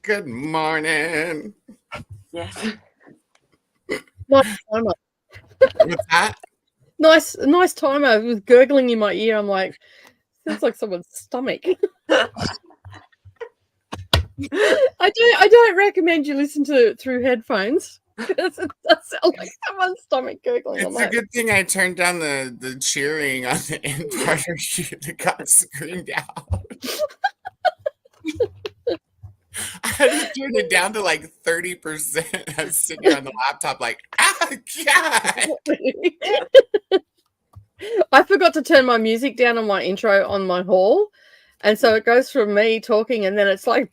Good morning. Yes. Nice timer. What's that? Nice timer. It was gurgling in my ear. I'm like, sounds like someone's stomach. I don't recommend you listen to it through headphones because it does sound like someone's stomach gurgling. It's a good thing I turned down the cheering on the end part of it that got screamed out. I had to turn it down to like 30%. I was sitting here on the laptop like, God. I forgot to turn my music down on my intro on my haul. And so it goes from me talking and then it's like,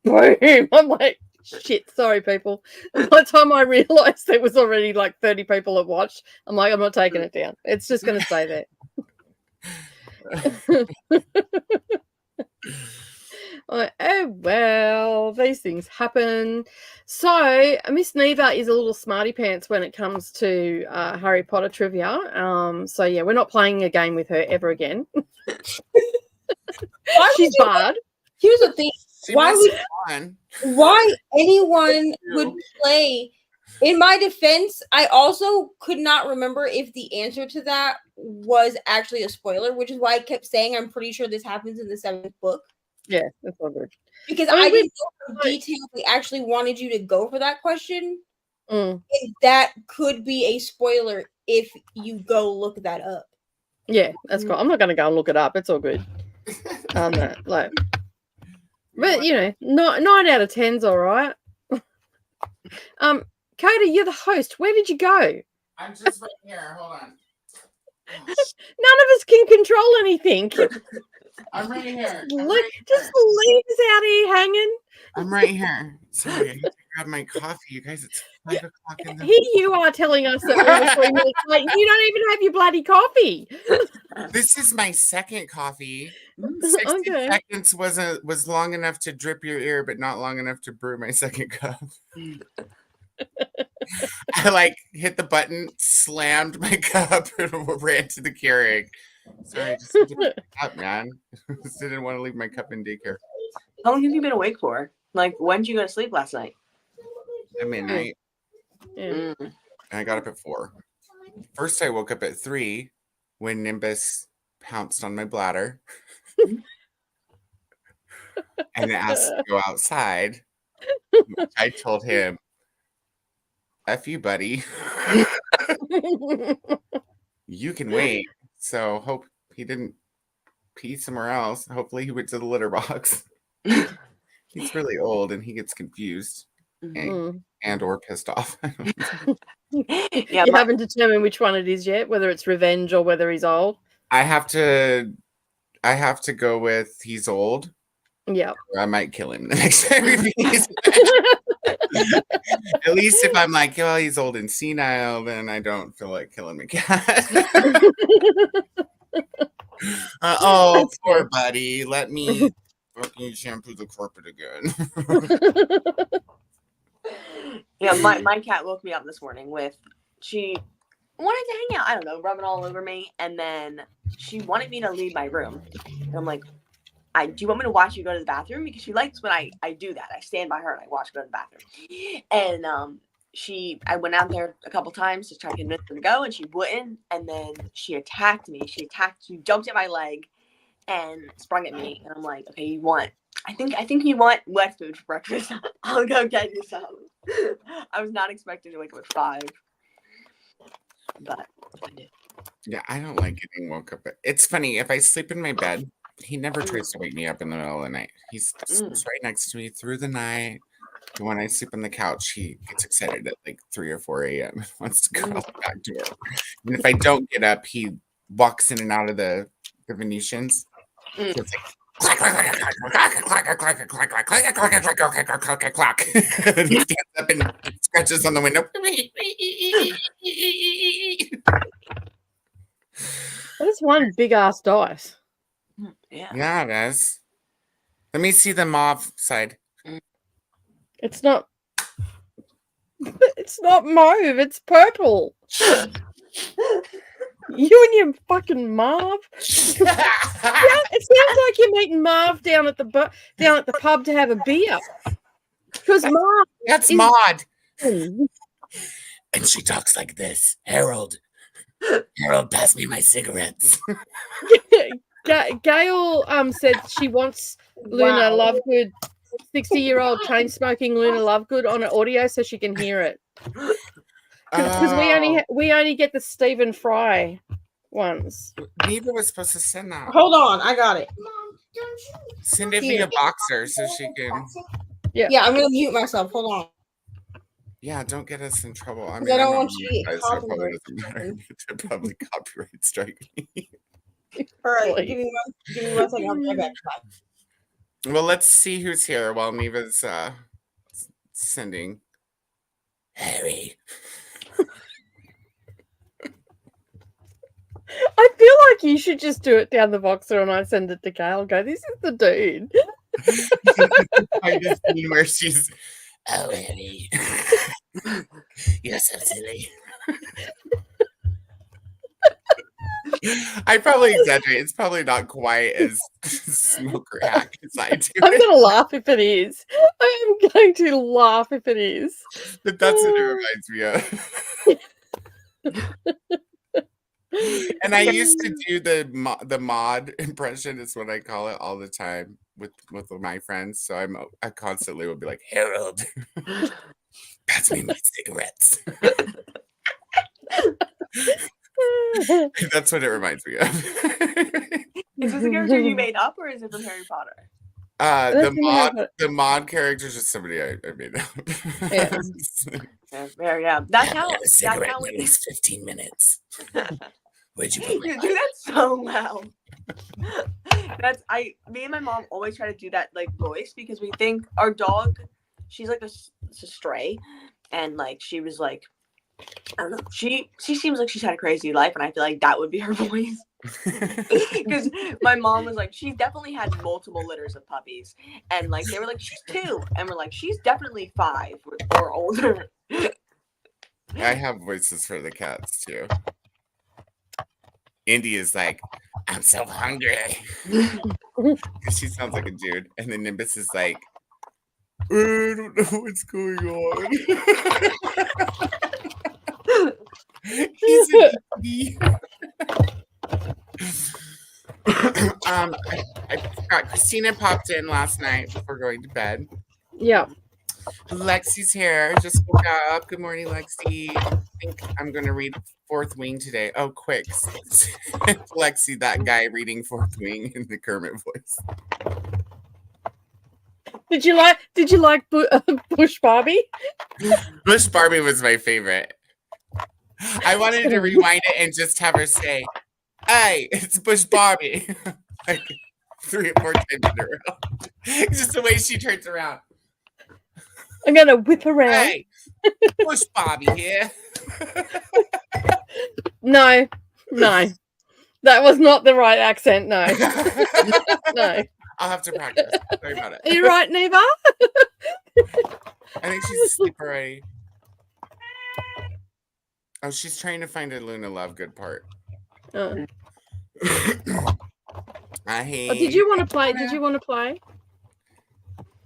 boom. I'm like, shit, sorry, people. And by the time I realized there was already like 30 people that watched, I'm like, I'm not taking it down. It's just going to stay there. Like, oh, well, these things happen. So Miss Neva is a little smarty pants when it comes to Harry Potter trivia. So, yeah, we're not playing a game with her ever again. She's barred. Here's the thing. Why anyone True. would play? In my defense, I also could not remember if the answer to that was actually a spoiler, which is why I kept saying I'm pretty sure this happens in the 7th book. Yeah, that's all good. Because I didn't know the details they actually wanted you to go for that question. Mm. And that could be a spoiler if you go look that up. Yeah, that's cool. I'm not going to go and look it up. It's all good. Like, but you know, 9 out of 10's all right. Coda, you're the host. Where did you go? I'm just right here. Hold on. None of us can control anything. I'm right here. Look, just leave us out here hanging. I'm right here. Sorry, I need to grab my coffee. You guys, it's 5 o'clock in the Here you are telling us that we were 3 minutes late. You don't even have your bloody coffee. This is my second coffee. 60 seconds was long enough to drip your ear, but not long enough to brew my second cup. I like hit the button, slammed my cup, and ran to the Keurig. Sorry, I just didn't pick up, man. Just didn't want to leave my cup in daycare. How long have you been awake for? Like, when did you go to sleep last night? At midnight. Yeah. And I got up at 4. First, I woke up at 3 when Nimbus pounced on my bladder and asked to go outside. I told him, F you, buddy. You can wait. So hope he didn't pee somewhere else. Hopefully he went to the litter box. He's really old and he gets confused and or pissed off. Yeah, you haven't determined which one it is yet, whether it's revenge or whether he's old. I have to go with he's old. Yeah. Or I might kill him the next time he pees. At least if I'm like, oh, he's old and senile, then I don't feel like killing my cat. Oh, poor buddy. Let me fucking shampoo the carpet again. Yeah, my cat woke me up this morning with, she wanted to hang out. I don't know, rubbing all over me. And then she wanted me to leave my room. And I'm like, do you want me to watch you go to the bathroom? Because she likes when I do that. I stand by her and I watch her go to the bathroom. And I went out there a couple times to try to convince her to go, and she wouldn't. And then she attacked me. She jumped at my leg and sprung at me. And I'm like, okay, I think you want wet food for breakfast. I'll go get you some. I was not expecting to wake up at 5. But I did. Yeah, I don't like getting woke up. It's funny, if I sleep in my bed, he never tries to wake me up in the middle of the night. He sleeps right next to me through the night. And when I sleep on the couch, he gets excited at like 3 or 4 a.m. and wants to go back to work. And if I don't get up, he walks in and out of the Venetians. So it's like, clack. And he stands up and scratches on the window. That is one big ass dice. Yeah, it is. Let me see the mauve side. It's not mauve, it's purple. You and your fucking Marv. Yeah, it sounds like you're meeting Marv down at the pub to have a beer. Because Mom That's is- Maud. Gail And she talks like this. Harold, pass me my cigarettes. said she wants Luna Wow. Lovegood, 60-year-old chain smoking Luna Lovegood on an audio so she can hear it. Because we only get the Stephen Fry ones. Neva was supposed to send that. Hold on, I got it. Send it Here. via Boxer so she can. Yeah, I'm gonna mute myself. Hold on. Yeah, don't get us in trouble. I 'Cause mean, I don't I'm want not you to get monetized, so it probably copyright doesn't matter stricken. to probably copyright strike me. All right, Please. give me one second. I'll be right back. Bye. Well, let's see who's here while Neva's sending. Harry. I feel like you should just do it down the Voxer and I send it to Gail. Go, this is the dude. I just seen where she's. Oh, Harry. You're so silly. I probably exaggerate. It's probably not quite as smoker hack as I do. I'm going to laugh if it is. I am going to laugh if it is. But that's what it reminds me of. And I used to do the mod impression, is what I call it, all the time with my friends. So I constantly would be like, Harold, pass me my cigarettes. That's what it reminds me of. Is this a character you made up, or is it from Harry Potter? The mod character is just somebody I made up. Yeah. That's how in at least 15 minutes. Where'd you put you do that so well. Me and my mom always try to do that like voice because we think our dog, she's like a stray, and like she was like, I don't know, she seems like she's had a crazy life, and I feel like that would be her voice. Because my mom was like, she's definitely had multiple litters of puppies, and like they were like, she's 2, and we're like, she's definitely 5 or older. I have voices for the cats too. Indy is like, I'm so hungry. Because she sounds like a dude. And then Nimbus is like, I don't know what's going on. He's an Indy. I forgot. Christina popped in last night before going to bed. Yeah. Lexi's here. Just woke up. Good morning, Lexi. I think I'm going to read Fourth Wing today. Oh, quick. Lexi, that guy reading Fourth Wing in the Kermit voice. Did you like Bush Barbie? Bush Barbie was my favorite. I wanted to rewind it and just have her say, hey, it's Bush Barbie. Like 3 or 4 times in a row. Just the way she turns around. I'm gonna whip around. Hey, Bush Barbie here. No. That was not the right accent, no. No. I'll have to practice. Sorry about it. Are you right, Neva? I think she's asleep already. Oh, she's trying to find a Luna Lovegood part. Did you want to play?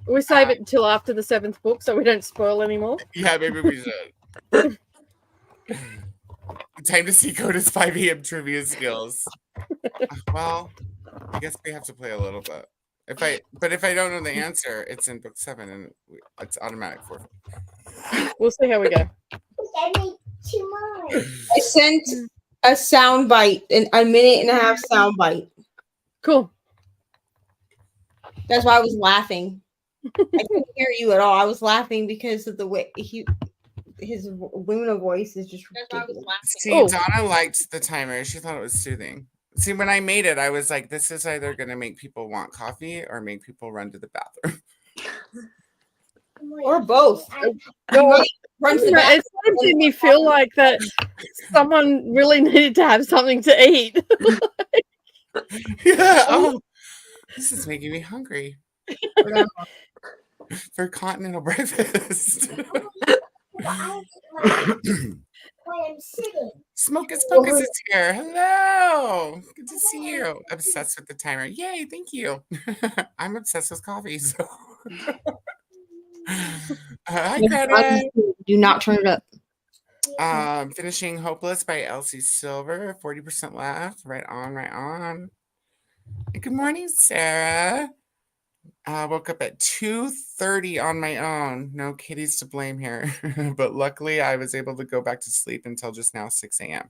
We save it until after the 7th book so we don't spoil anymore. Yeah, maybe we should. Time to see Coda's 5 a.m. trivia skills. Well, I guess we have to play a little bit. If I don't know the answer, it's in book 7 and it's automatic for me. We'll see how we go. I sent a sound bite, a minute and a half sound bite. Cool. That's why I was laughing. I couldn't hear you at all. I was laughing because of the way his Luna voice is just ridiculous. See, Donna liked the timer. She thought it was soothing. See, when I made it, I was like, this is either going to make people want coffee or make people run to the bathroom. Or both. It made me feel like that someone really needed to have something to eat. Yeah. Oh, this is making me hungry. For continental breakfast. Smokus Focus is here. Hello. Good to see you. Obsessed with the timer. Yay, thank you. I'm obsessed with coffee. So Hi, Greta. Do not turn it up. Finishing Hopeless by Elsie Silver. 40% left. Right on, right on. And good morning, Sarah. Woke up at 2:30 on my own. No kitties to blame here. But luckily, I was able to go back to sleep until just now, 6 a.m.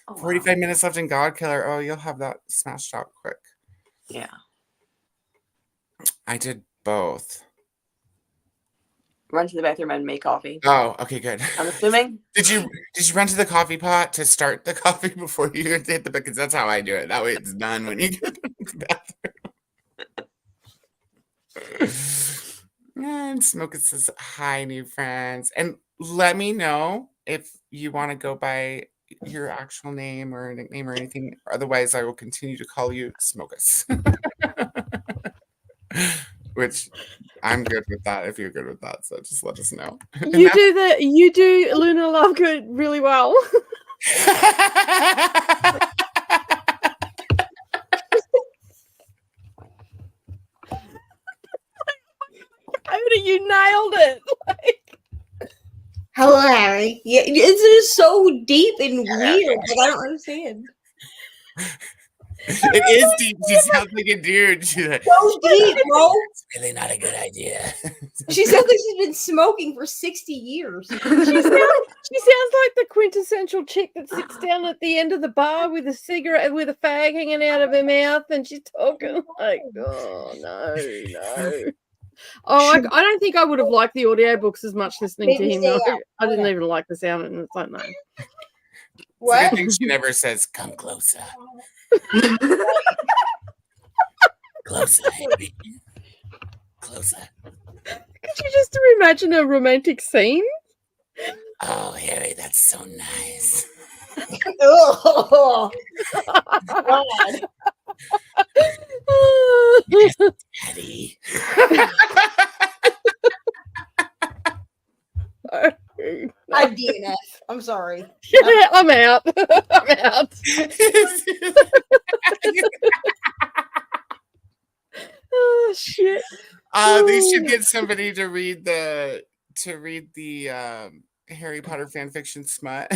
Oh, wow. 45 minutes left in God Killer. Oh, you'll have that smashed out quick. Yeah. I did both. Run to the bathroom and make coffee. Oh, okay, good. I'm assuming. Did you run to the coffee pot to start the coffee before you hit the, because that's how I do it. That way it's done when you get to the bathroom. And Smoker says hi, new friends. And let me know if you want to go by your actual name or nickname or anything. Otherwise, I will continue to call you Smokus. Which I'm good with that if you're good with that. So just let us know. You do Luna Lovegood really well. You nailed it. Hello, Harry. Yeah, it's just so deep and weird. Like, I don't understand. It is deep. She sounds like a dude. She's like, So deep, bro. it's really not a good idea. She sounds like she's been smoking for 60 years. She sounds like the quintessential chick that sits down at the end of the bar with a cigarette, with a fag hanging out of her mouth, and she's talking like, oh, no. Oh, I don't think I would have liked the audiobooks as much listening to him. I didn't even like the sound, and it's like, no. What? I think she never says, come closer. Closer, Harry. Closer. Could you just imagine a romantic scene? Oh, Harry, that's so nice. Oh, God. Yes, Daddy. I DNF. I'm sorry. I'm out. I'm out. Oh shit. They should get somebody to read the Harry Potter fan fiction smut.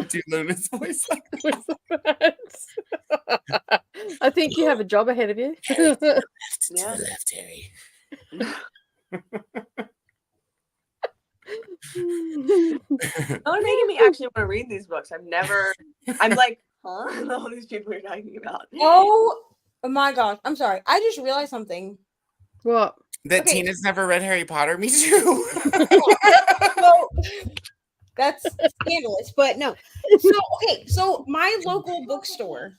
Do Luna's voice. I think you have a job ahead of you. Harry, to the Yeah. left, Harry. You're making me actually want to read these books. I'm like, huh? All these people you're talking about. Oh my gosh. I'm sorry. I just realized something. What? That Okay. Tina's never read Harry Potter. Me too. So, that's scandalous, but no. So my local bookstore,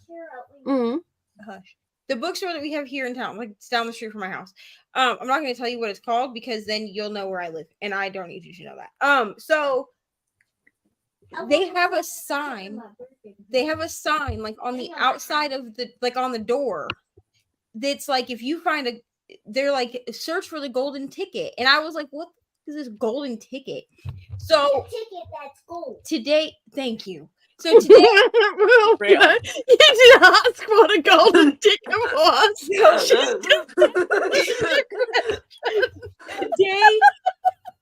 Mm. hush, the bookstore that we have here in town, like it's down the street from my house. I'm not going to tell you what it's called because then you'll know where I live, and I don't need you to know that. So they have a sign. They have a sign like on the outside of on the door. That's like if you find they're like search for the golden ticket, and I was like, what is this golden ticket? So Ticket that's gold. today, thank you. So today, Well, Real. you did ask what a golden ticket was.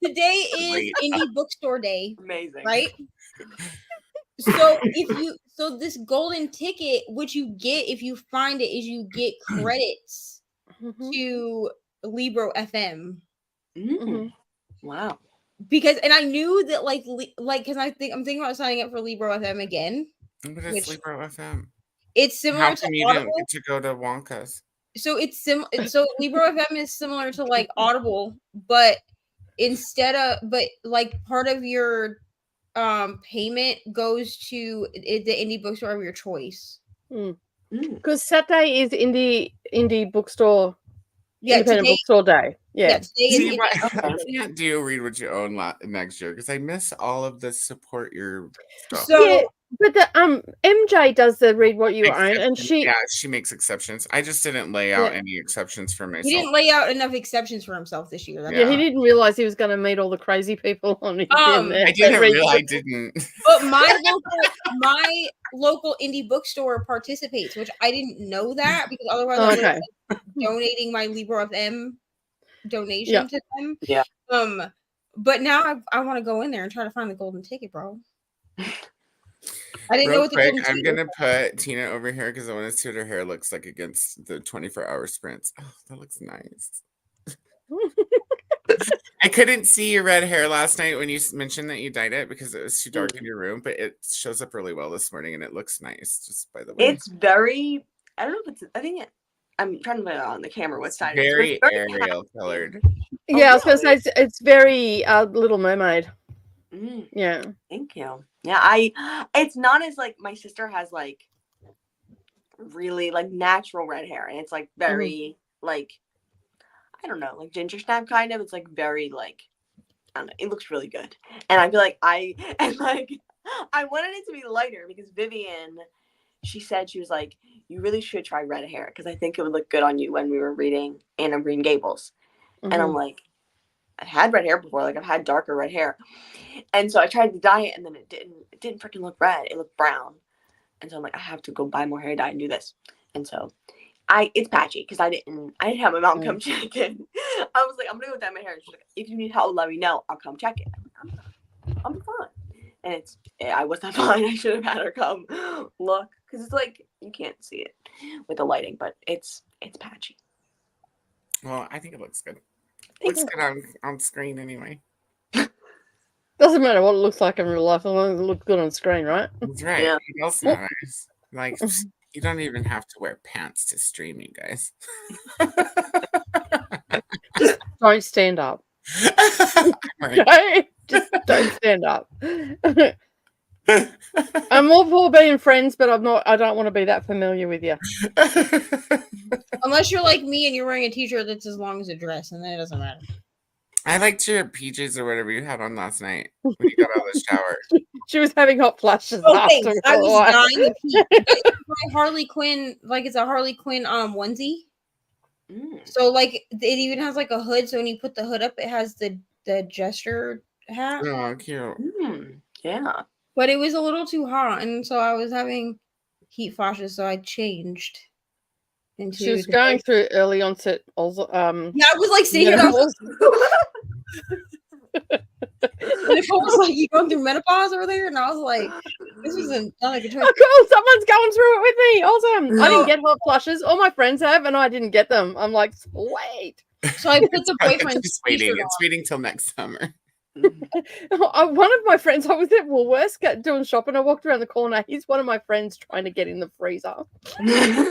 today is Great. indie bookstore day, Amazing. right? So this golden ticket, what you get if you find it is you get credits Mhm. to Libro FM. Mm. Wow. Because I knew that because I'm thinking about signing up for Libro FM again. But it's Which- Libro FM. It's similar How to come you Audible. didn't get to go to Wonka's? So it's so Libro FM is similar to like Audible, but part of your payment goes to the indie bookstore of your choice. Because Saturday is indie bookstore, Yeah, independent today, bookstore day. Yeah. today is See, indie- I can't do read what you own next year because I miss all of the support your stuff. So Yeah, but the MJ does the read what you own, and she she makes exceptions. I just didn't lay out Yeah. any exceptions for myself. he didn't lay out enough exceptions for himself this year. That's yeah, he Yeah. didn't realize he was going to meet all the crazy people on his I didn't realize I didn't. But my local indie bookstore participates, which I didn't know that because otherwise I would Okay. have been donating my Libro FM donation Yeah. to them. Yeah. But now I want to go in there and try to find the golden ticket, bro. I didn't know Real what the quick, golden I'm ticket gonna put Tina over here because I want to see what her hair looks like against the 24-hour sprints. Oh, that looks nice. I couldn't see your red hair last night when you mentioned that you dyed it because it was too dark in your room, but it shows up really well this morning and it looks nice, just by the way. It's very, I don't know if it's, I think I'm trying to put it on the camera what It's side very it's Ariel colored. Yeah, I was going to really? say it's very Little Mermaid. Mm, Yeah. thank you. Yeah, it's not as like my sister has like really like natural red hair and it's like very like, I don't know, like ginger snap kind of. It's like very like, I don't know, it looks really good. And I feel like I wanted it to be lighter because Vivian, she said, she was like, you really should try red hair because I think it would look good on you when we were reading Anne of Green Gables. And I'm like, I had red hair before, like I've had darker red hair. And so I tried to dye it and then it didn't freaking look red. It looked brown. And so I'm like, I have to go buy more hair dye and do this. And so it's patchy because I didn't have my mom come check it. I was like, I'm gonna go dye my hair. And she's like, if you need help, let me know. I'll come check it. I'm fine. And I was not fine. I should have had her come look because it's like you can't see it with the lighting, but it's patchy. Well, I think it looks good. It looks good on screen anyway. Doesn't matter what it looks like in real life, as long as it looks good on screen, right? That's right. Yeah. It also nice. Like you don't even have to wear pants to stream, you guys. Just don't stand up. Right. Okay? Just don't stand up. I'm all for being friends, but I don't want to be that familiar with you. Unless you're like me and you're wearing a t-shirt that's as long as a dress, and then it doesn't matter. I liked your PJs or whatever you had on last night when you got out of the shower. She was having hot flashes Okay, after. I was dying to pee. My Harley Quinn, like it's a Harley Quinn onesie. So like it even has like a hood. So when you put the hood up, it has the gesture hat. Oh, cute. Yeah. But it was a little too hot, and so I was having heat flashes. So I changed into. She was going through early onset. Also, yeah, I was like sitting here. Nicole was like, "You going through menopause over there?" And I was like, "This isn't not a good choice." Oh, cool! Someone's going through it with me. Awesome! I didn't get hot flushes. All my friends have, and I didn't get them. I'm like, sweet. So I put the boyfriend's It's waiting. It's waiting till next summer. One of my friends, I was at Woolworths doing shopping. I walked around the corner. He's one of my friends trying to get in the freezer. I walked around.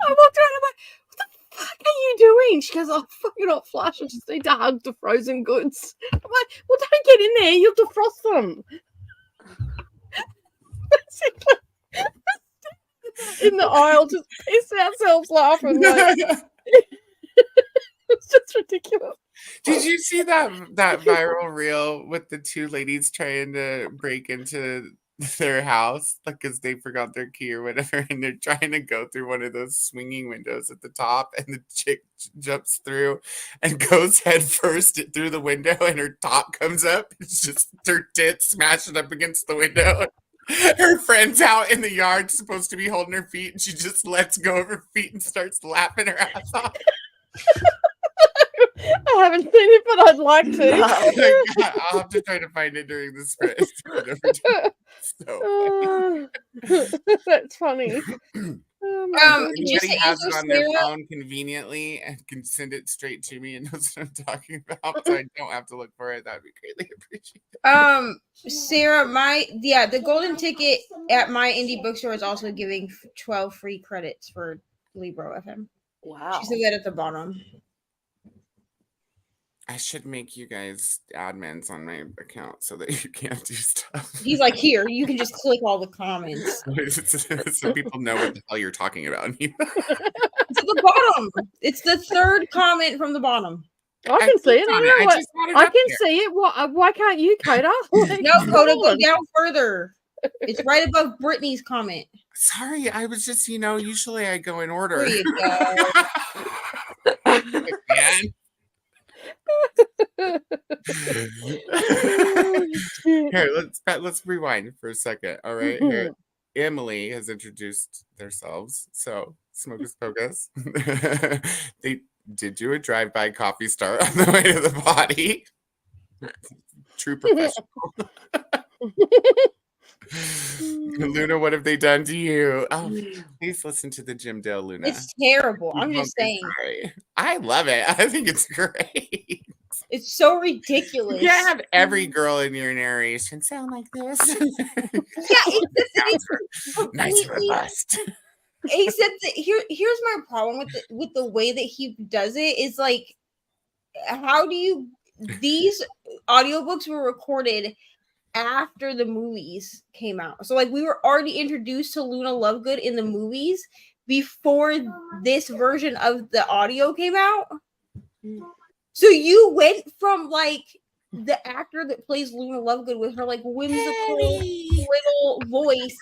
I'm like, what the fuck are you doing? She goes, oh, fucking hot flush. I just need to hug the frozen goods. I'm like, well, don't get in there. You'll defrost them. In the aisle, just piss ourselves laughing. Like, it's just ridiculous. Did you see that viral reel with the two ladies trying to break into their house, like because they forgot their key or whatever, and they're trying to go through one of those swinging windows at the top, and the chick jumps through and goes head first through the window, and her top comes up. It's just her tits smashing up against the window. Her friend's out in the yard, supposed to be holding her feet, and she just lets go of her feet and starts laughing her ass off. I haven't seen it, but I'd like to. I'll have to try to find it during the sprint. So that's funny. Anybody has it on their phone conveniently and can send it straight to me and knows what I'm talking about, so I don't have to look for it. That'd be greatly appreciated. Sarah, the golden ticket at my indie bookstore is also giving 12 free credits for Libro FM. Wow. She said that at the bottom. I should make you guys admins on my account so that you can't do stuff. He's like, here, you can just click all the comments. So people know what the hell you're talking about. It's at the bottom. It's the third comment from the bottom. I can see it. I can see it. Why can't you, Coda? No, Coda, go down further. It's right above Brittany's comment. Sorry, I was just, usually I go in order. There you go. Again. Here, let's rewind for a second. All right, here. Emily has introduced themselves. So, Smokus Pocus. did do a drive-by coffee start on the way to the body. True professional. Luna, what have they done to you? Oh, please listen to the Jim Dale Luna. It's terrible. You I'm won't just be saying. sorry. I love it. I think it's great. It's so ridiculous. You can't have every girl in your narration sound like this. Yeah, it's Nice completely. robust. Except that here's my problem with the way that he does it is like, how do you, these audiobooks were recorded after the movies came out. So like we were already introduced to Luna Lovegood in the movies before this version of the audio came out. So you went from like the actor that plays Luna Lovegood with her like whimsical little voice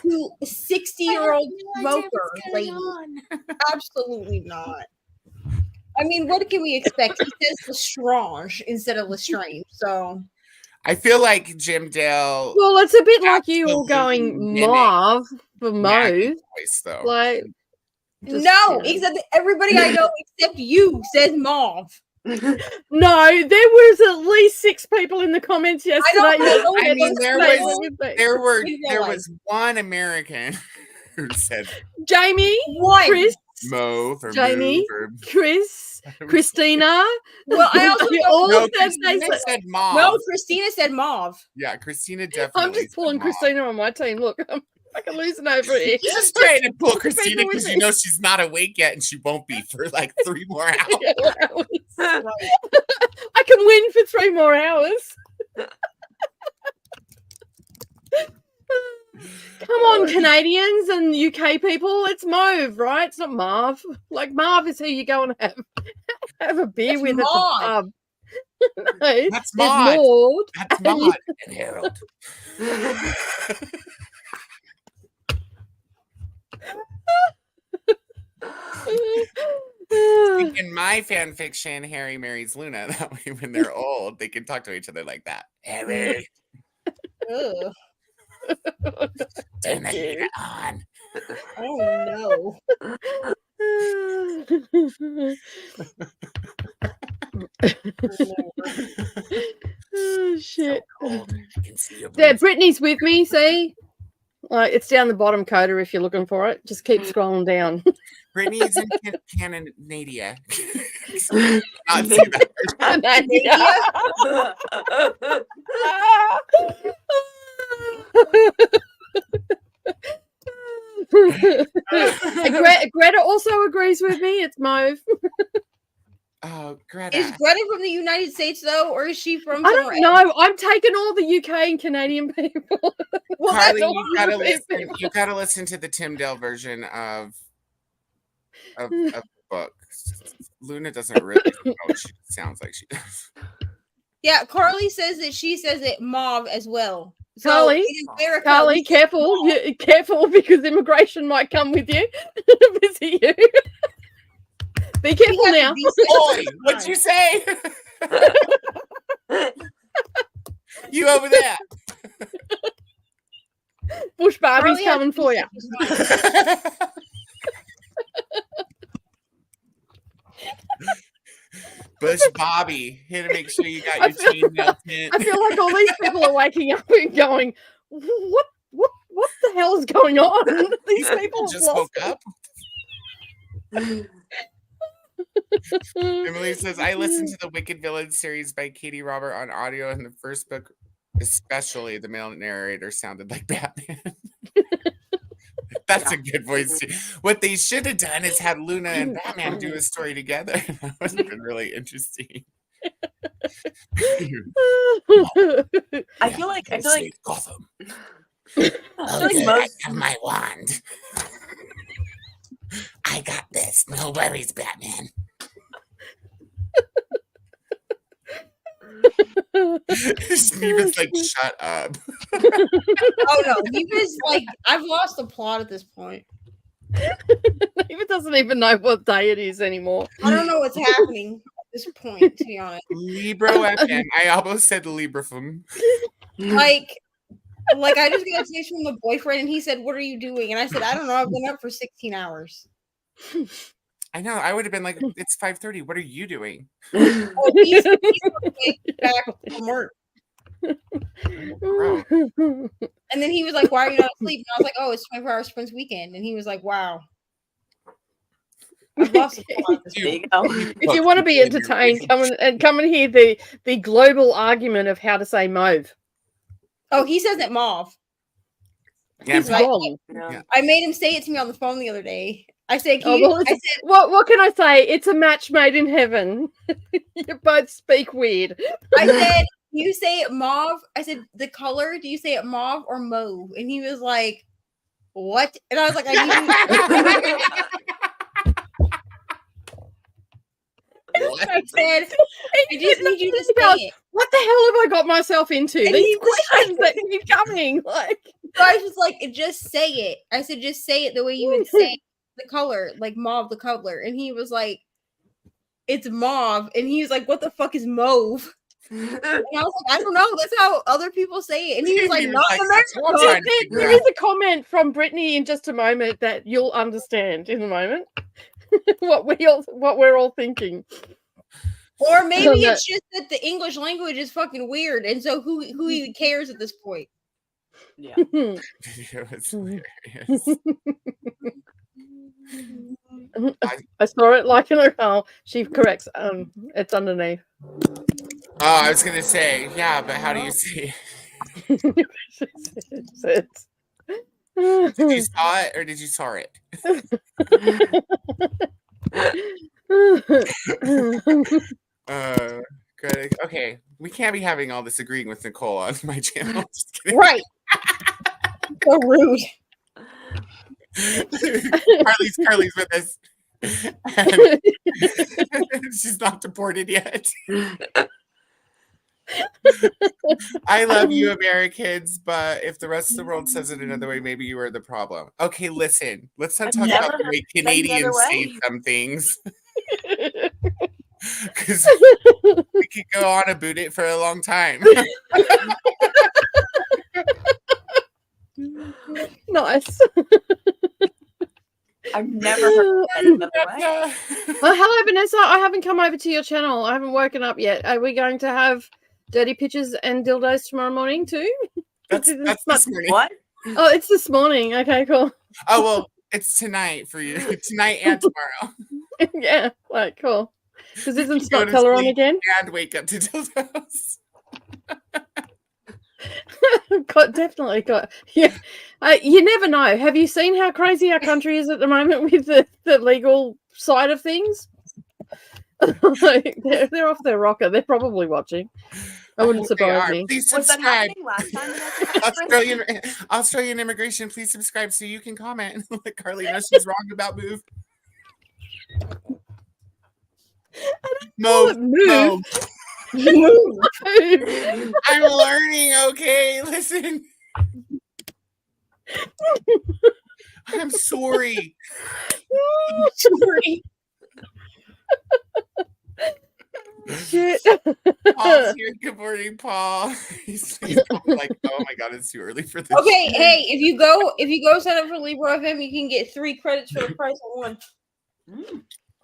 to a 60-year-old smoker. Like, absolutely not. I mean, what can we expect? He says Lestrange instead of Lestrange. So I feel like Jim Dale. Well, it's a bit like you all absolutely going mimicked mauve for Maggie's mauve. voice, though. Like, just, no, you know. except that everybody I know except you says mauve. No, there was at least 6 people in the comments yesterday. I mean, there life. was one American who said Jamie, One. Chris, mauve or Jamie, mauve or Chris, Christina. Well, I also They know. all no, said they Christina said. said mauve. No, Christina said mauve. Yeah, Christina definitely. I'm just pulling said mauve. Christina on my team. Look, I'm fucking losing over here. You're just trying to pull Keep Christina people with because you me. know she's not awake yet and she won't be for like 3 more hours. I can win for 3 more hours. Come on, Canadians and UK people. It's mauve, right? It's not Marv. Like, Marv is who you go and have a beer It's with at the Maud. pub. No, That's there's Maud. Maud. That's Maud and Harold. In my fan fiction, Harry marries Luna. That way, when they're old, they can talk to each other like that. Harry, Ugh. turn the heater on. Oh Oh, shit. Cold. I can see your There, boobs. Brittany's with me, see? It's down the bottom, Coda, if you're looking for it. Just keep scrolling down. Brittany's in Canada. Not say that. Greta also agrees with me. It's mauve. Oh, no. Greta. Is Greta from the United States though, or is she from I somewhere don't else? know. I'm taking all the UK and Canadian people. Well, Carly, all you gotta European listen. people. You gotta listen to the Tim Dale version of the book. Luna doesn't really know what she sounds like she does. yeah, Carly says that she says it mauve as well. So Carly, in America, Carly, we say careful. mauve. Careful because immigration might come with you. Visit you. Be We careful have to now. be safe. Oi, what'd you say? You over there. Bush Barbie's Carly has coming to be for you. safe. Bush Bobby, here to make sure you got I your feel- chain nail tint. I feel like all these people are waking up and going, what the hell is going on? These people have just lost woke up. Emily says, I listened to the Wicked Village series by Katie Robert on audio, and the first book, especially the male narrator, sounded like Batman. That's a good voice. Too. What they should have done is had Luna and Batman do a story together. That would have been really interesting. I feel like Gotham. I feel like most I have my wand. I got this. No worries, Batman. Neva's like, shut up. Oh no, Neva's like, I've lost the plot at this point. Eva doesn't even know what day it is anymore. I don't know what's happening at this point, to be honest. Libro FM. I almost said Librafum. Like I just got a text from the boyfriend and he said, "What are you doing?" And I said, "I don't know. I've been up for 16 hours." I know. I would have been like, it's 5:30. What are you doing? Oh, he's on the way back from work. Bro. And then he was like, "Why are you not asleep?" And I was like, "Oh, it's 24-hour Sprints weekend." And he was like, "Wow, I've lost a lot." There you go. If you want to be entertained, come and hear the global argument of how to say mauve. Oh, he says it mauve. Yeah, He's right. wrong. Yeah. I made him say it to me on the phone the other day. I said, Oh, well, I said, what can I say? It's a match made in heaven. You both speak weird. I said, you say it mauve. I said, the color, do you say it mauve or mauve? And he was like, what? And I was like, I said, I just need you to say it. What the hell have I got myself into? And These he was questions that keep coming. Like, So I was just like, just say it. I said, just say it the way you would say the color, like mauve, the color. And he was like, it's mauve. And he was like, what the fuck is mauve? And I was like, I don't know. That's how other people say it. And he was like, not in America. There is a comment from Brittany in just a moment that you'll understand in a moment. what we're all thinking. Or maybe it's just that the English language is fucking weird. And so who even cares at this point? Yeah. It was hilarious. I saw it like in a she corrects. It's underneath. Oh, I was gonna say, yeah, but how do you see? Did you saw it or did you saw it? Good. Okay, we can't be having all this agreeing with Nicole on my channel. Just kidding. Right. So rude. Carly's with us. And she's not deported yet. I love you, Americans, but if the rest of the world says it another way, maybe you are the problem. Okay, listen. Let's not talk about the way Canadians say some things. Because we could go on about it for a long time. Nice. I've never heard that another way. Well, hello, Vanessa. I haven't come over to your channel. I haven't woken up yet. Are we going to have dirty pictures and dildos tomorrow morning too? That's this morning. What? Oh, it's this morning. Okay, cool. Oh, well, it's tonight for you. Tonight and tomorrow. Yeah, like, cool. Because isn't Go Spot to Color on sleep again? and wake up to dildos. Definitely got. Yeah, you never know. Have you seen how crazy our country is at the moment with the legal side of things? they're off their rocker. They're probably watching. I wouldn't surprise me. Please Was that subscribe. happening last time? Australian immigration, please subscribe so you can comment. Let Carly know she's wrong about move. Move. Move. I'm learning, okay? Listen. I'm sorry. Sorry. Shit. Paul's here. Good morning, Paul. He's like, oh my god, it's too early for this. Okay, hey, if you go sign up for Libra FM, you can get 3 credits for the price of 1.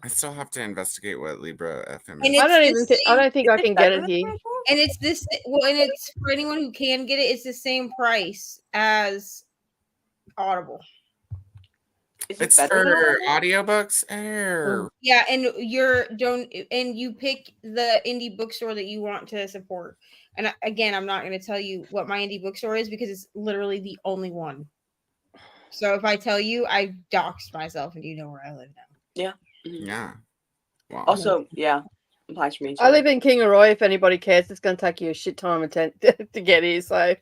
I still have to investigate what Libra FM And is. I don't think I can get it here. And it's this and it's for anyone who can get it, it's the same price as Audible. It's for audiobooks. Yeah, and you pick the indie bookstore that you want to support. And again, I'm not going to tell you what my indie bookstore is because it's literally the only one. So if I tell you, I've doxed myself and you know where I live now. Yeah. Yeah. Wow. Also, yeah, applies for me. I live in Kingaroy. If anybody cares, it's going to take you a shit time to get here. So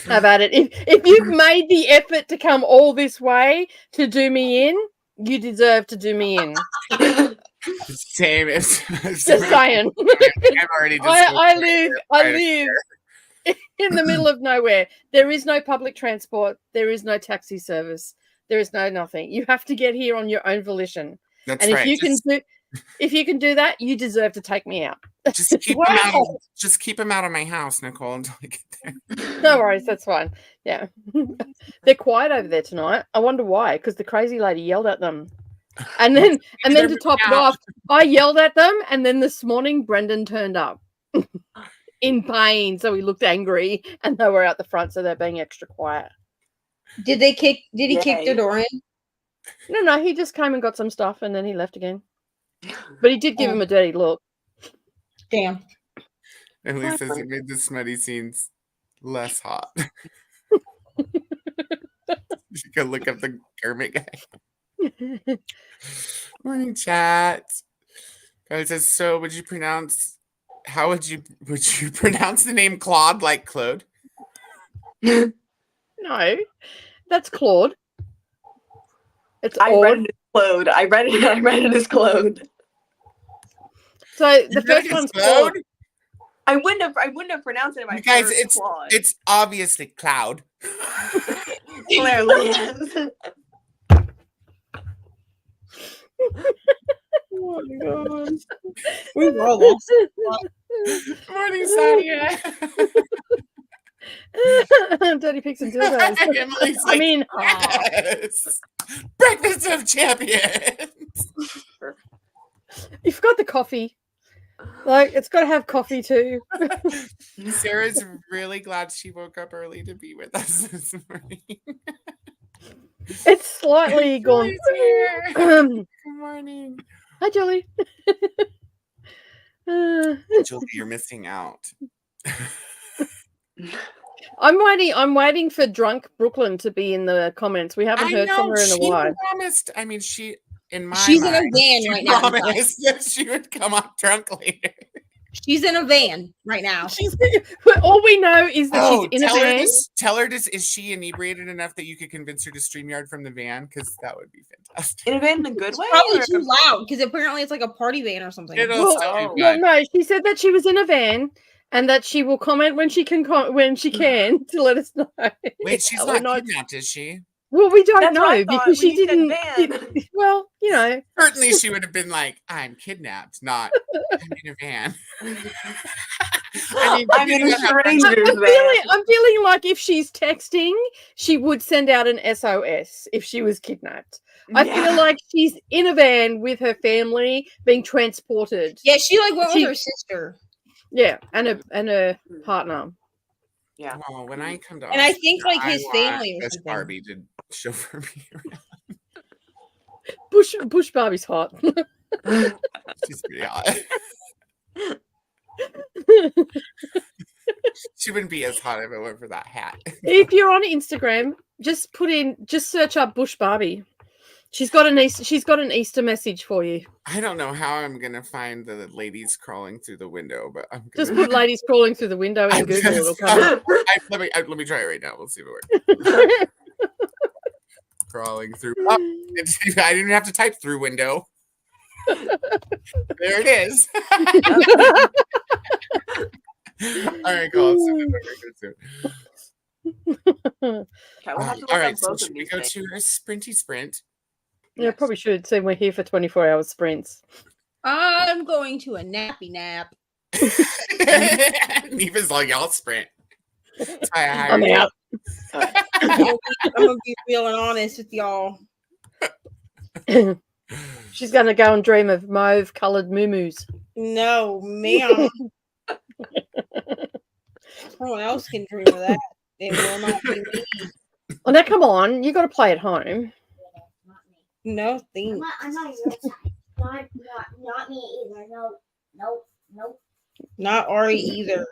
have at it. If you've made the effort to come all this way to do me in, you deserve to do me in. Same as just saying. I've already I live in the middle of nowhere. There is no public transport. There is no taxi service. There is no nothing. You have to get here on your own volition. That's and right. If you can do that, you deserve to take me out. Just keep them out of my house, Nicole, until I get there. No worries, that's fine. Yeah. They're quiet over there tonight. I wonder why, because the crazy lady yelled at them. And then to top it off, I yelled at them, and then this morning Brendan turned up in pain, so he looked angry, and they were out the front, so they're being extra quiet. Did he kick the door in? No, he just came and got some stuff, and then he left again. But he did give him a dirty look. Damn. Emily says it made the smutty scenes less hot. You can look up the Kermit guy. Morning chat. Guys says, so how would you pronounce the name Claude like Claude? No, that's Claude. I read it as Claude. I read it as Claude. So the first one's Claude. I wouldn't have pronounced it in my guys, first Claude. It's obviously Cloud. Clearly is. Oh my god. We've all lost. Morning, Sonia. Dirty pigs and dildos. Emily's like, yes. Breakfast of Champions. You forgot the coffee. Like, it's got to have coffee too. Sarah's really glad she woke up early to be with us this morning. It's slightly gone. Good morning. Hi, Jolly. Julie, you're missing out. I'm waiting for Drunk Brooklyn to be in the comments. We haven't heard from her in a while. Promised. I mean, she's in a van right now. Promised that she would come up drunk later. She's in a van right now. All we know is that she's in a van. Tell her this: is she inebriated enough that you could convince her to StreamYard from the van? Because that would be fantastic. In a van in a good way? Probably too loud because apparently it's like a party van or something. Well, no, she said that she was in a van and that she will comment when she can to let us know. Wait, she's not kidnapped, is she? Well, we don't know because she didn't. Well, certainly she would have been like, "I'm kidnapped, not I'm in a van." I mean, I'm in a stranger's van. I'm feeling like if she's texting, she would send out an SOS if she was kidnapped. I feel like she's in a van with her family being transported. Yeah, she went with her sister. Yeah, and a partner. Yeah. Oh, when I come to, and I think like his family was Barbie to chauffeur me around. Bush Barbie's hot. She's pretty hot. She wouldn't be as hot if it weren't for that hat. If you're on Instagram, just search up Bush Barbie. She's got an Easter message for you. I don't know how I'm gonna find the ladies crawling through the window, but I'm gonna... just put ladies crawling through the window in Google. It'll come up. Let me try it right now. We'll see if it works. Crawling through. Oh, I didn't have to type through window. There it is. All right, cool. All right, so should we go to a sprinty sprint? Yeah, probably should. So we're here for 24-hour sprints. I'm going to a nappy nap. Neva's like, y'all sprint. I'm out. I'm gonna be real and honest with y'all. She's gonna go and dream of mauve-colored moo-moos. No, ma'am. Someone else can dream of that. It will not be me. Oh, now come on, you got to play at home. No thanks. I'm not your type. Not me either. Nope. Not Ari either.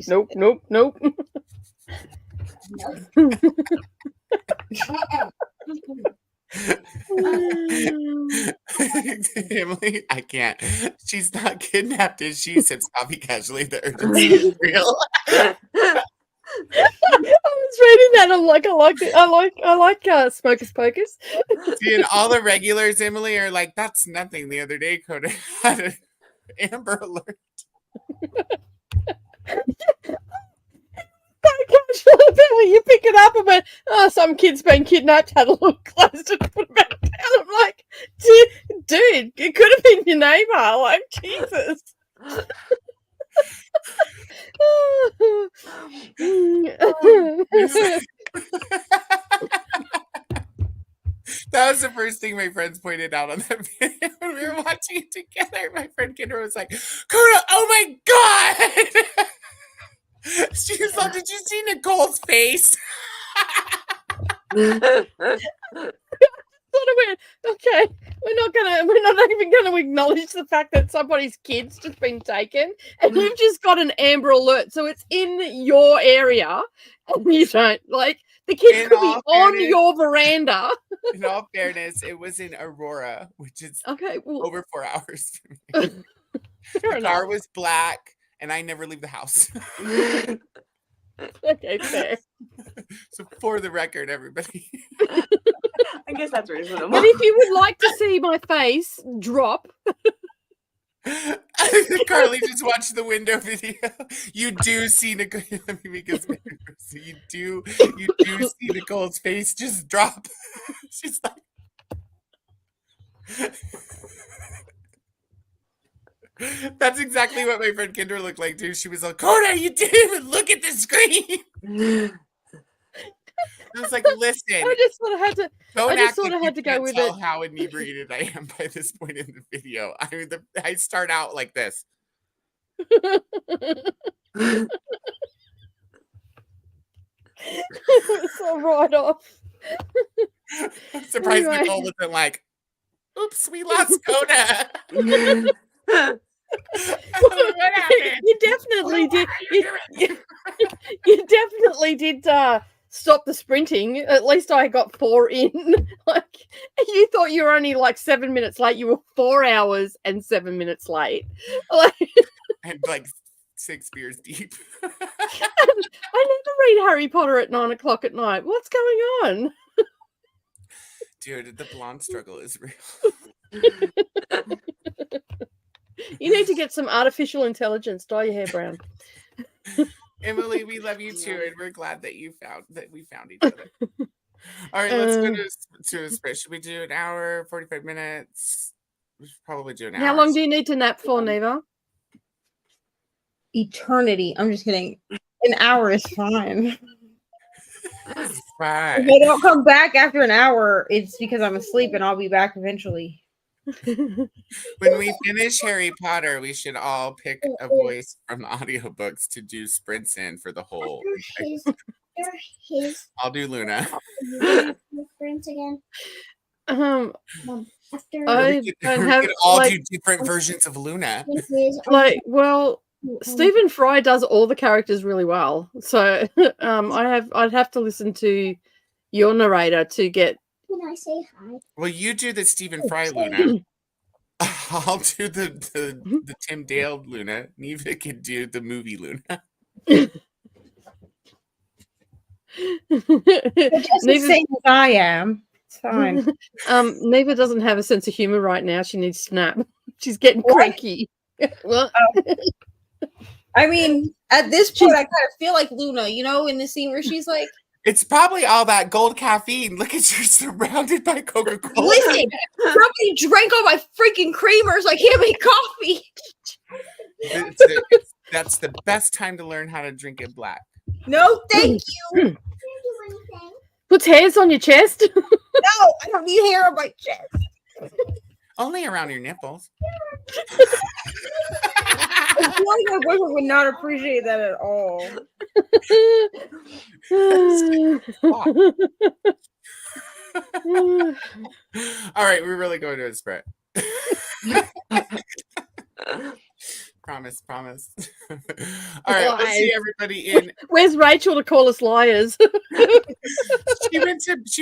Nope. Emily, I can't. She's not kidnapped, is she? Said Bobby casually. The urgency is real. I was reading that. I'm like, I like Smokers Pokers. See, and all the regulars, Emily, are like, that's nothing. The other day, Coda had an Amber Alert. You pick it up and went, oh, some kid's been kidnapped, had a look, closed it, put it back down. I'm like, dude, it could have been your neighbor. Like, Jesus. That was the first thing my friends pointed out on that video when we were watching it together. My friend Kendra was like, Coda, oh my God. She was like, did you see Nicole's face? Sort of weird. Okay, we're not even gonna acknowledge the fact that somebody's kid's just been taken, and you've just got an Amber Alert, so it's in your area, and you don't like the kid In could be all on fairness- your veranda. In all fairness, it was in Aurora, which is Okay, well, over 4 hours. fair The enough. car was black, and I never leave the house. Okay, fair. So for the record, everybody. I guess that's reasonable. But if you would like to see my face drop, Carly just watched the window video. You do see Nicole. Let me make this better. So you do see Nicole's face just drop. She's like, that's exactly what my friend Kendra looked like too. She was like, Coda, you didn't even look at the screen. I was like, listen, I just sort of had to. don't I just act sort like of you had to go can't with tell it. how inebriated I am by this point in the video. I mean, I start out like this. So right off. I'm surprised Anyway. Nicole wasn't like, oops, we lost Coda. What happened? You definitely did. What are you doing? You definitely did stop the sprinting. At least I got 4 in. Like you thought you were only like 7 minutes late. You were 4 hours and 7 minutes late. Like And like 6 beers deep. I never read Harry Potter at 9 o'clock at night. What's going on? Dude, the blonde struggle is real. You need to get some artificial intelligence. Dye your hair brown. Emily, we love you too, and we're glad that we found each other. All right, let's go to a sprint. Should we do an hour, 45 minutes? We should probably do an hour. How long do you need to nap for, Neva? Eternity. I'm just kidding. An hour is fine. It's If fine. I don't come back after an hour, it's because I'm asleep and I'll be back eventually. When we finish Harry Potter, we should all pick a voice from the audiobooks to do sprints in for the whole. After his I'll do Luna. friends again. Um, After I We don't could have all like, do different versions of Luna. his well, Stephen Fry does all the characters really well. So I'd have to listen to your narrator to get. Can I say hi? Well, you do the Stephen Fry Luna. I'll do the Tim Dale Luna. Neva can do the movie Luna. Just the same as I am. It's fine. Neva doesn't have a sense of humor right now. She needs snap. She's getting cranky. Well, I mean, at this point, I kind of feel like Luna, you know, in the scene where she's like, It's probably all that gold caffeine. Look at you surrounded by Coca-Cola. listen, somebody drank all my freaking creamers. I can't make coffee. That's the best time to learn how to drink it black. No, thank you. Can I do anything? puts hairs on your chest. No, I don't need hair on my chest. Only around your nipples. I feel like my boyfriend would not appreciate that at all. All right, we're really going to a sprint. Promise. All right, let's see everybody in. Where's Rachel to call us liars? She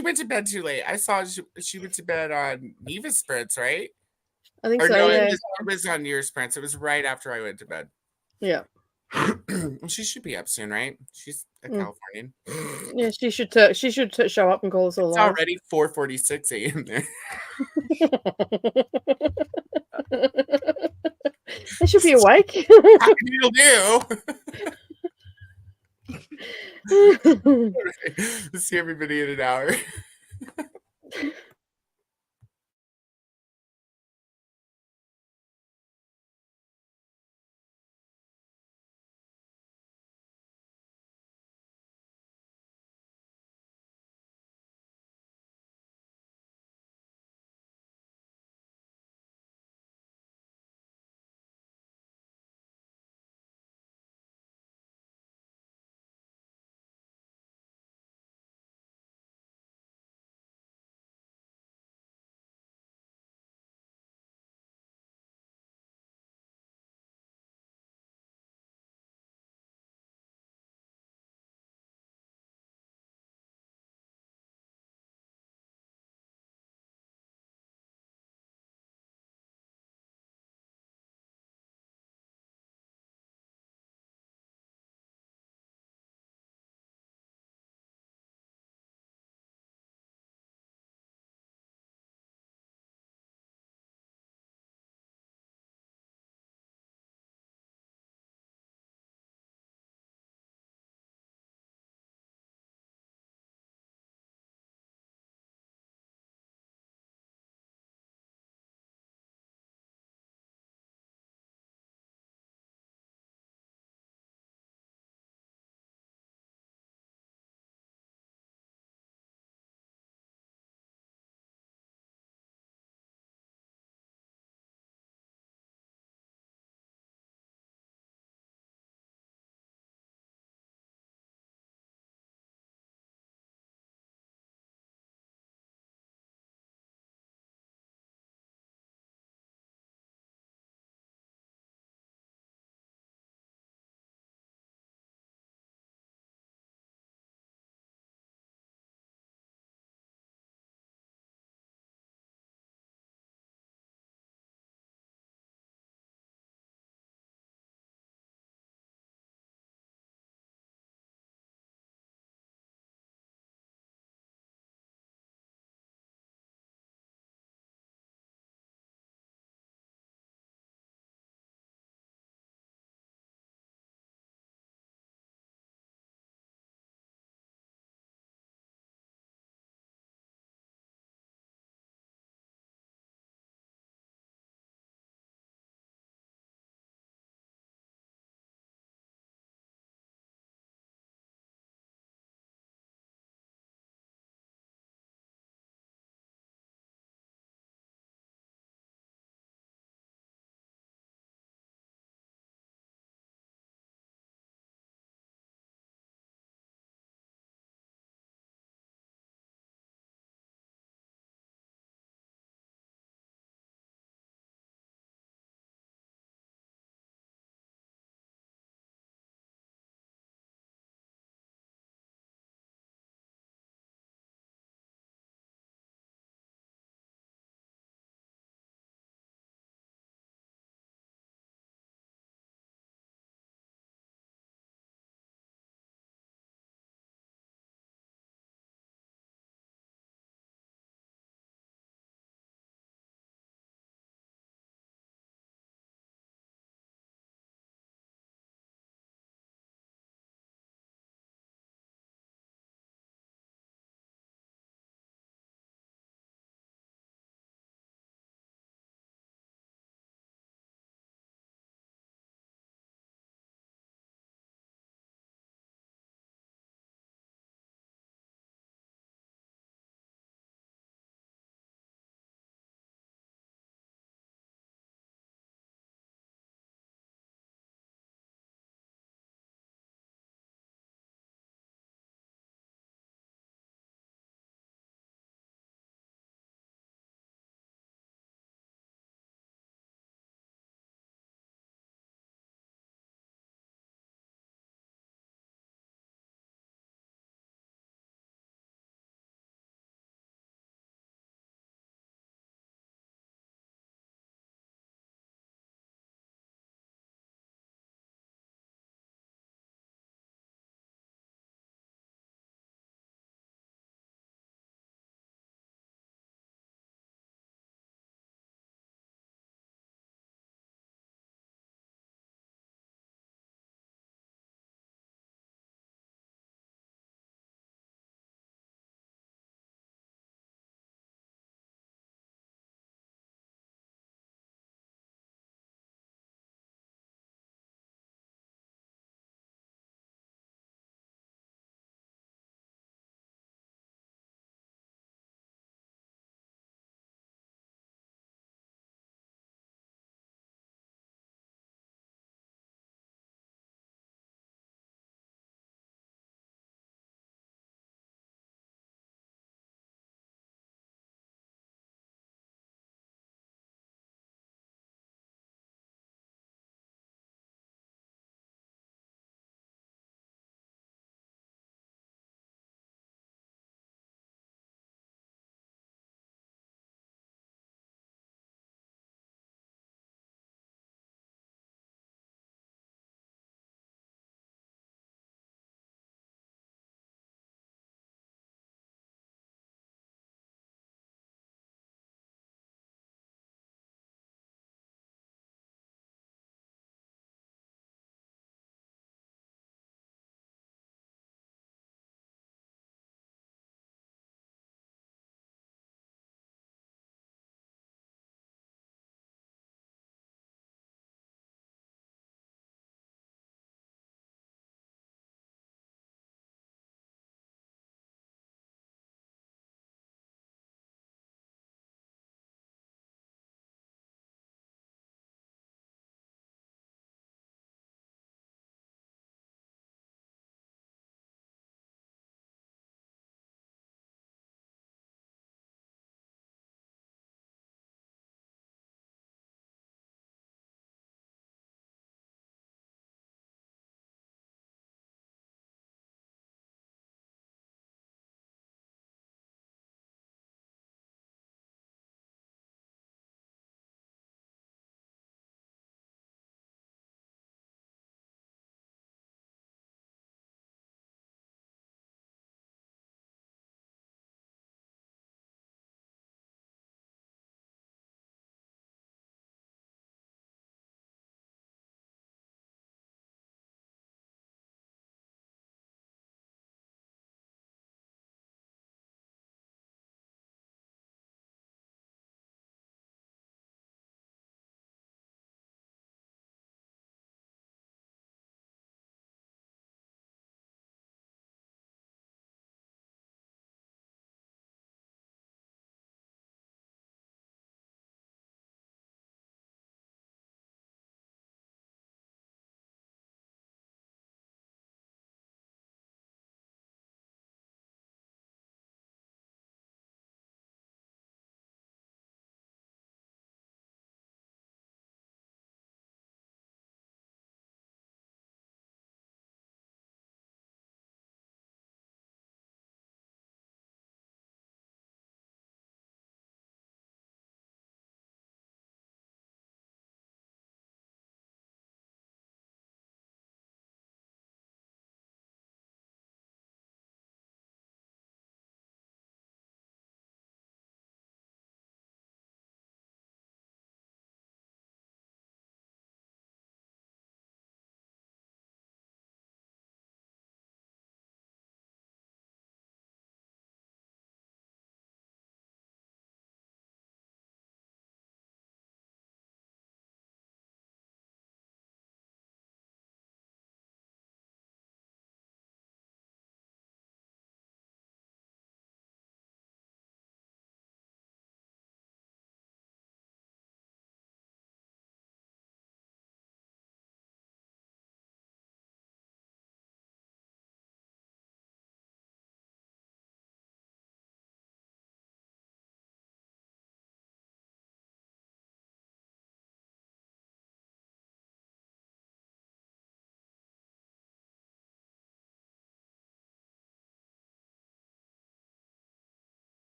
went to bed too late. I saw she went to bed on Neva's sprints, right? I think Or so. no, Yeah. it was on your sprints. It was right after I went to bed. Yeah. Well, she should be up soon, right? She's a Californian. Yeah. She should show up and call us all It's liars. already 4:46 a.m. there. They should be awake. You'll do. See everybody in an hour.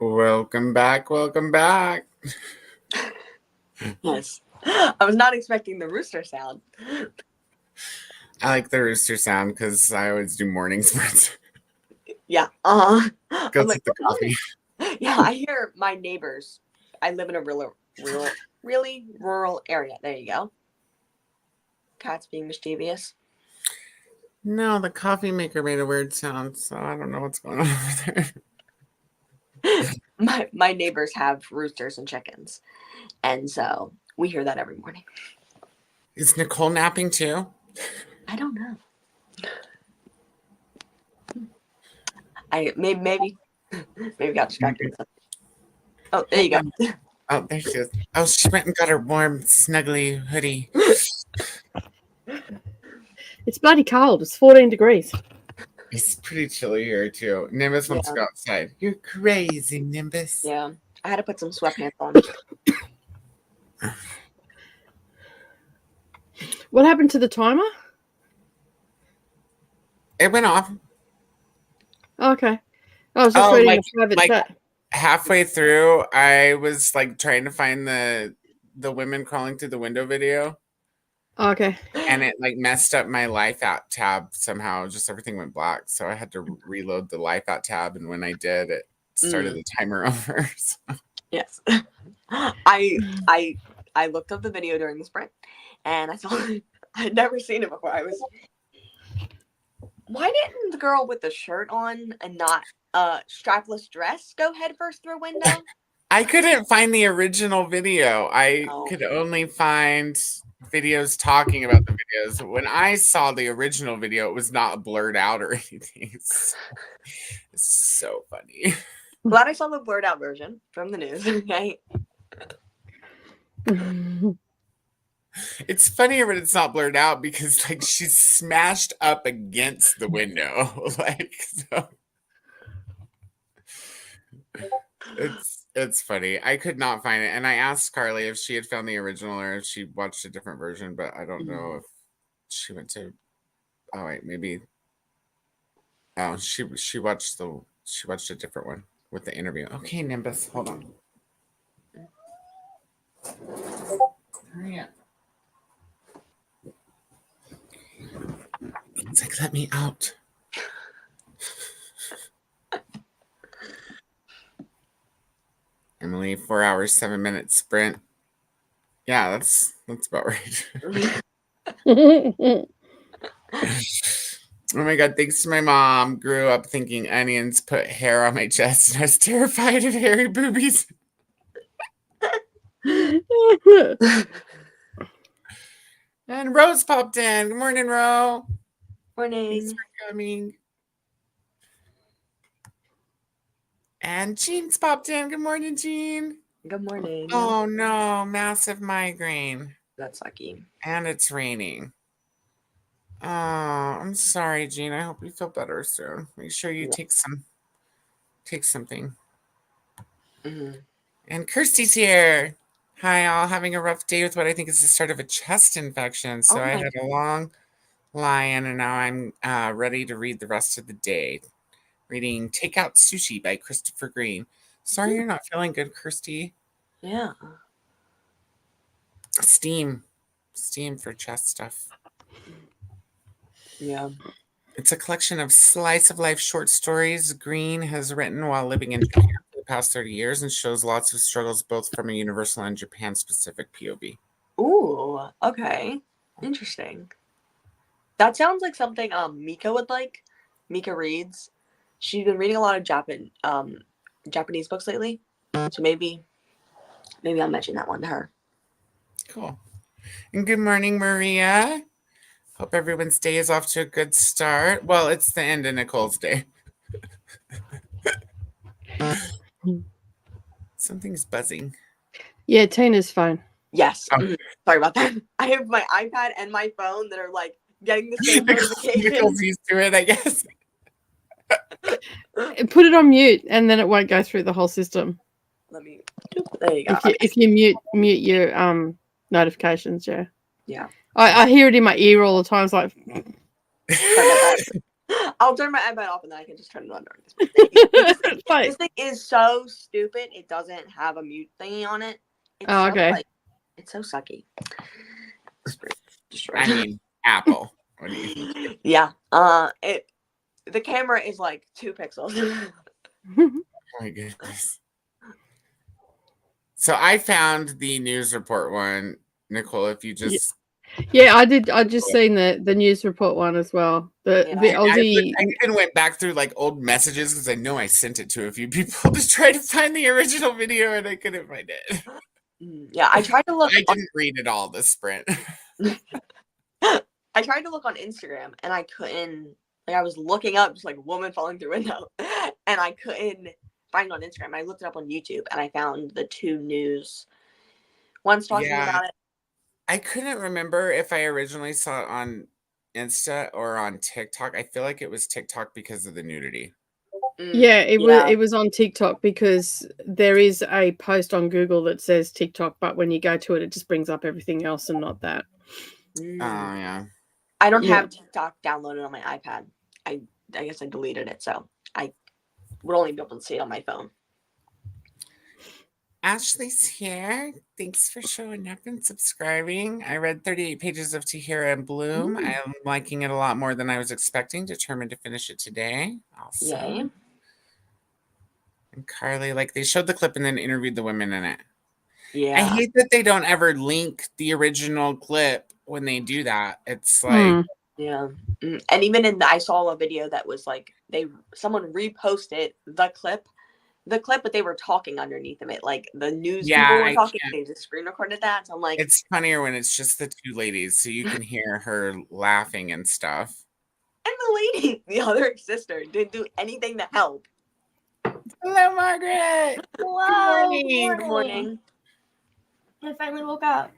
Welcome back. Welcome back. Yes. I was not expecting the rooster sound. I like the rooster sound because I always do morning sprints. Yeah. Goes I'm like, with the coffee. yeah, I hear my neighbors. I live in a really rural area. There you go. Cats being mischievous. No, the coffee maker made a weird sound, so I don't know what's going on over there. My neighbors have roosters and chickens, and so we hear that every morning. Is Nicole napping too? I don't know. I maybe got distracted. Oh, there you go. Oh, there she is. Oh, she went and got her warm, snuggly hoodie. It's bloody cold. It's 14 degrees. It's pretty chilly here too. Nimbus wants to Yeah. go outside. You're crazy, Nimbus. Yeah, I had to put some sweatpants on. What happened to the timer? It went off. Oh, okay. I was just Oh, reading like- a private like- chat. Halfway through, I was like trying to find the women crawling through the window video, Oh, okay. and it like messed up my life out tab somehow. Just everything went black, so I had to reload the life out tab, and when I did, it started the timer over. So. Yes. I looked up the video during the sprint, and I saw I'd never seen it before. I was, why didn't the girl with the shirt on and not strapless dress go headfirst through a window? I couldn't find the original video. I Oh. could only find videos talking about the videos. When I saw the original video, it was not blurred out or anything. It's so funny. Glad I saw the blurred out version from the news. Okay. It's funnier when it's not blurred out because like she's smashed up against the window. Like so. It's funny. I could not find it. And I asked Carly if she had found the original or if she watched a different version, but I don't know if she went to oh wait, maybe oh she watched a different one with the interview. Okay, Nimbus, hold on. Hurry up. It's like, let me out. Emily, 4 hours, 7 minutes sprint. Yeah, that's about right. Oh my god, thanks to my mom. Grew up thinking onions put hair on my chest, and I was terrified of hairy boobies. And Rose popped in. Good morning, Ro. Morning. Thanks for coming. And Jean's popped in. Good morning, Jean. Good morning. Oh no, massive migraine. That's lucky. And it's raining. Oh, I'm sorry, Jean. I hope you feel better soon. Make sure you take something. Mm-hmm. And Kirsty's here. Hi, all. Having a rough day with what I think is the start of a chest infection. So Oh I my- had a long lie-in, and now I'm ready to read the rest of the day. Reading Takeout Sushi by Christopher Green. Sorry you're not feeling good, Kirsty. Yeah. Steam for chest stuff. Yeah. It's a collection of slice of life short stories Green has written while living in Japan for the past 30 years and shows lots of struggles both from a universal and Japan specific POV. Ooh. Okay. Interesting. That sounds like something Mika would like. Mika reads. She's been reading a lot of Japanese books lately, so maybe I'll mention that one to her. Cool. And good morning, Maria. Hope everyone's day is off to a good start. Well, it's the end of Nicole's day. Something's buzzing. Yeah, Tina's phone. Yes. Oh. Sorry about that. I have my iPad and my phone that are like getting the same notification. Nicole's used to it, I guess. Put it on mute, and then it won't go through the whole system. There you go. If you mute your notifications, yeah. Yeah. I hear it in my ear all the time. It's like, Sorry about that. I'll turn my iPad off and then I can just turn it on during this. Like, This thing is so stupid. It doesn't have a mute thingy on it. It's oh, so, okay. like, it's so sucky. I mean, Apple. What do you think? Yeah. The camera is like 2 pixels. Oh my goodness. So I found the news report one, Nicole. If you just Yeah, I did. I just seen the news report one as well. The Yeah. Aussie. I even went back through like old messages because I know I sent it to a few people to try to find the original video and I couldn't find it. Yeah, I tried to look. I didn't read it all this sprint. I tried to look on Instagram and I couldn't. Like, I was looking up just like woman falling through window, and I couldn't find it on Instagram. I looked it up on YouTube and I found the 2 news ones talking about it. I couldn't remember if I originally saw it on Insta or on TikTok. I feel like it was TikTok because of the nudity. Yeah, it was on TikTok because there is a post on Google that says TikTok, but when you go to it, it just brings up everything else and not that. Oh yeah. I don't Yeah. have TikTok downloaded on my iPad. I guess I deleted it, so I would only be able to see it on my phone. Ashley's here. Thanks for showing up and subscribing. I read 38 pages of Tahira and Bloom. I'm liking it a lot more than I was expecting. Determined to finish it today. Awesome. Yay. And Carly, like they showed the clip and then interviewed the women in it. Yeah. I hate that they don't ever link the original clip when they do that. It's like, Yeah. And even I saw a video that was like someone reposted the clip, but they were talking underneath of it. Like the news people were talking. They just screen recorded that. So I'm like, it's funnier when it's just the 2 ladies, so you can hear her laughing and stuff. And the lady, the other sister, didn't do anything to help. Hello, Margaret. Hello. Good morning. I finally woke up.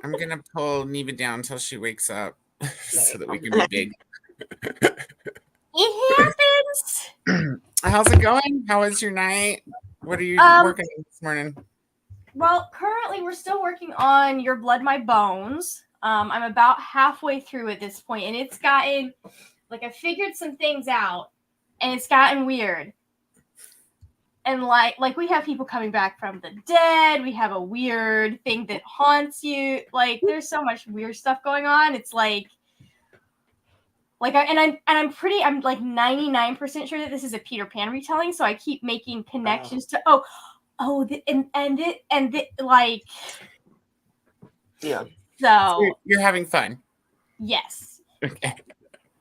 I'm gonna pull Neva down until she wakes up so that we can be big. It happens. How's it going? How was your night? What are you working on this morning? Well, currently we're still working on Your Blood, My Bones. I'm about halfway through at this point, and it's gotten like I figured some things out, and it's gotten weird. And like we have people coming back from the dead. We have a weird thing that haunts you. Like there's so much weird stuff going on. It's like I'm like 99% sure that this is a Peter Pan retelling. So I keep making connections to like Yeah. So you're having fun. Yes. Okay.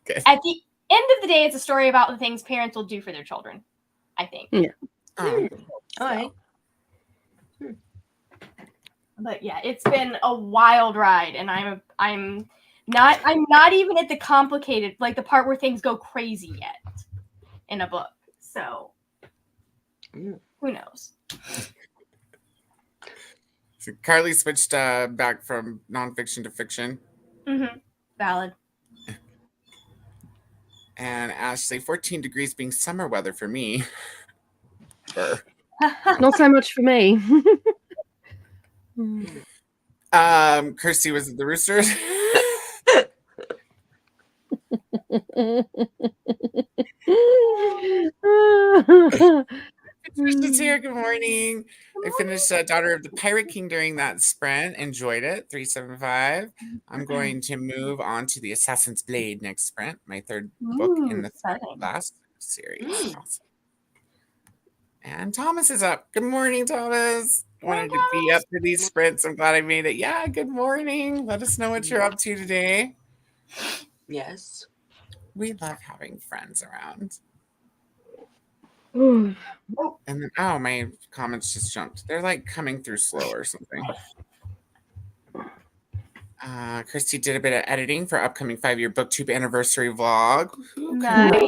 Good. At the end of the day, it's a story about the things parents will do for their children, I think. Yeah. Oh. All right. But yeah, it's been a wild ride, and I'm not even at the complicated, like the part where things go crazy yet in a book. So who knows? So Carly switched back from nonfiction to fiction. Mm-hmm. Valid. And Ashley, 14 degrees being summer weather for me. Not so much for me. Kirsty was at the Roosters. Tristan's here. Good morning. I finished Daughter of the Pirate King during that sprint. Enjoyed it. 375. I'm going to move on to the Assassin's Blade next sprint. My 3rd book in the last series. Awesome. And Thomas is up. Good morning, Thomas. Wanted to be up for these sprints. I'm glad I made it. Yeah, good morning. Let us know what you're up to today. Yes. We love having friends around. Mm. And then, my comments just jumped. They're like coming through slow or something. Christy did a bit of editing for upcoming 5-year booktube anniversary vlog. Nice.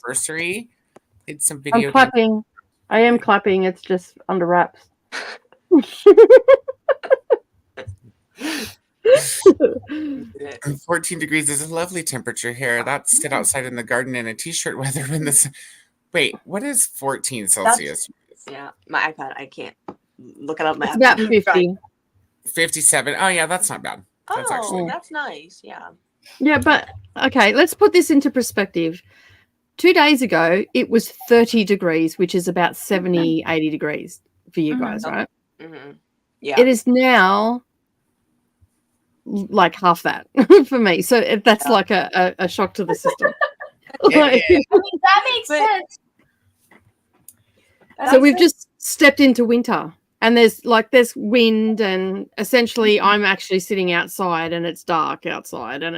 Anniversary. Did some video. I'm clapping. I am clapping. It's just under wraps. 14 degrees is a lovely temperature here. That's sit outside in the garden in a t-shirt weather when this. Wait, what is 14 Celsius? Yeah, my iPad. I can't look it up. It's about 50. 57. Oh yeah, that's not bad. That's That's nice. Yeah. Yeah, but okay, let's put this into perspective. 2 days ago, it was 30 degrees, which is about 70, 80 degrees for you guys, right? Mm-hmm. Yeah. It is now like half that for me. So that's like a shock to the system. It Like, is. I mean, that makes But- sense. so we've just stepped into winter, and there's wind, and essentially I'm actually sitting outside and it's dark outside, and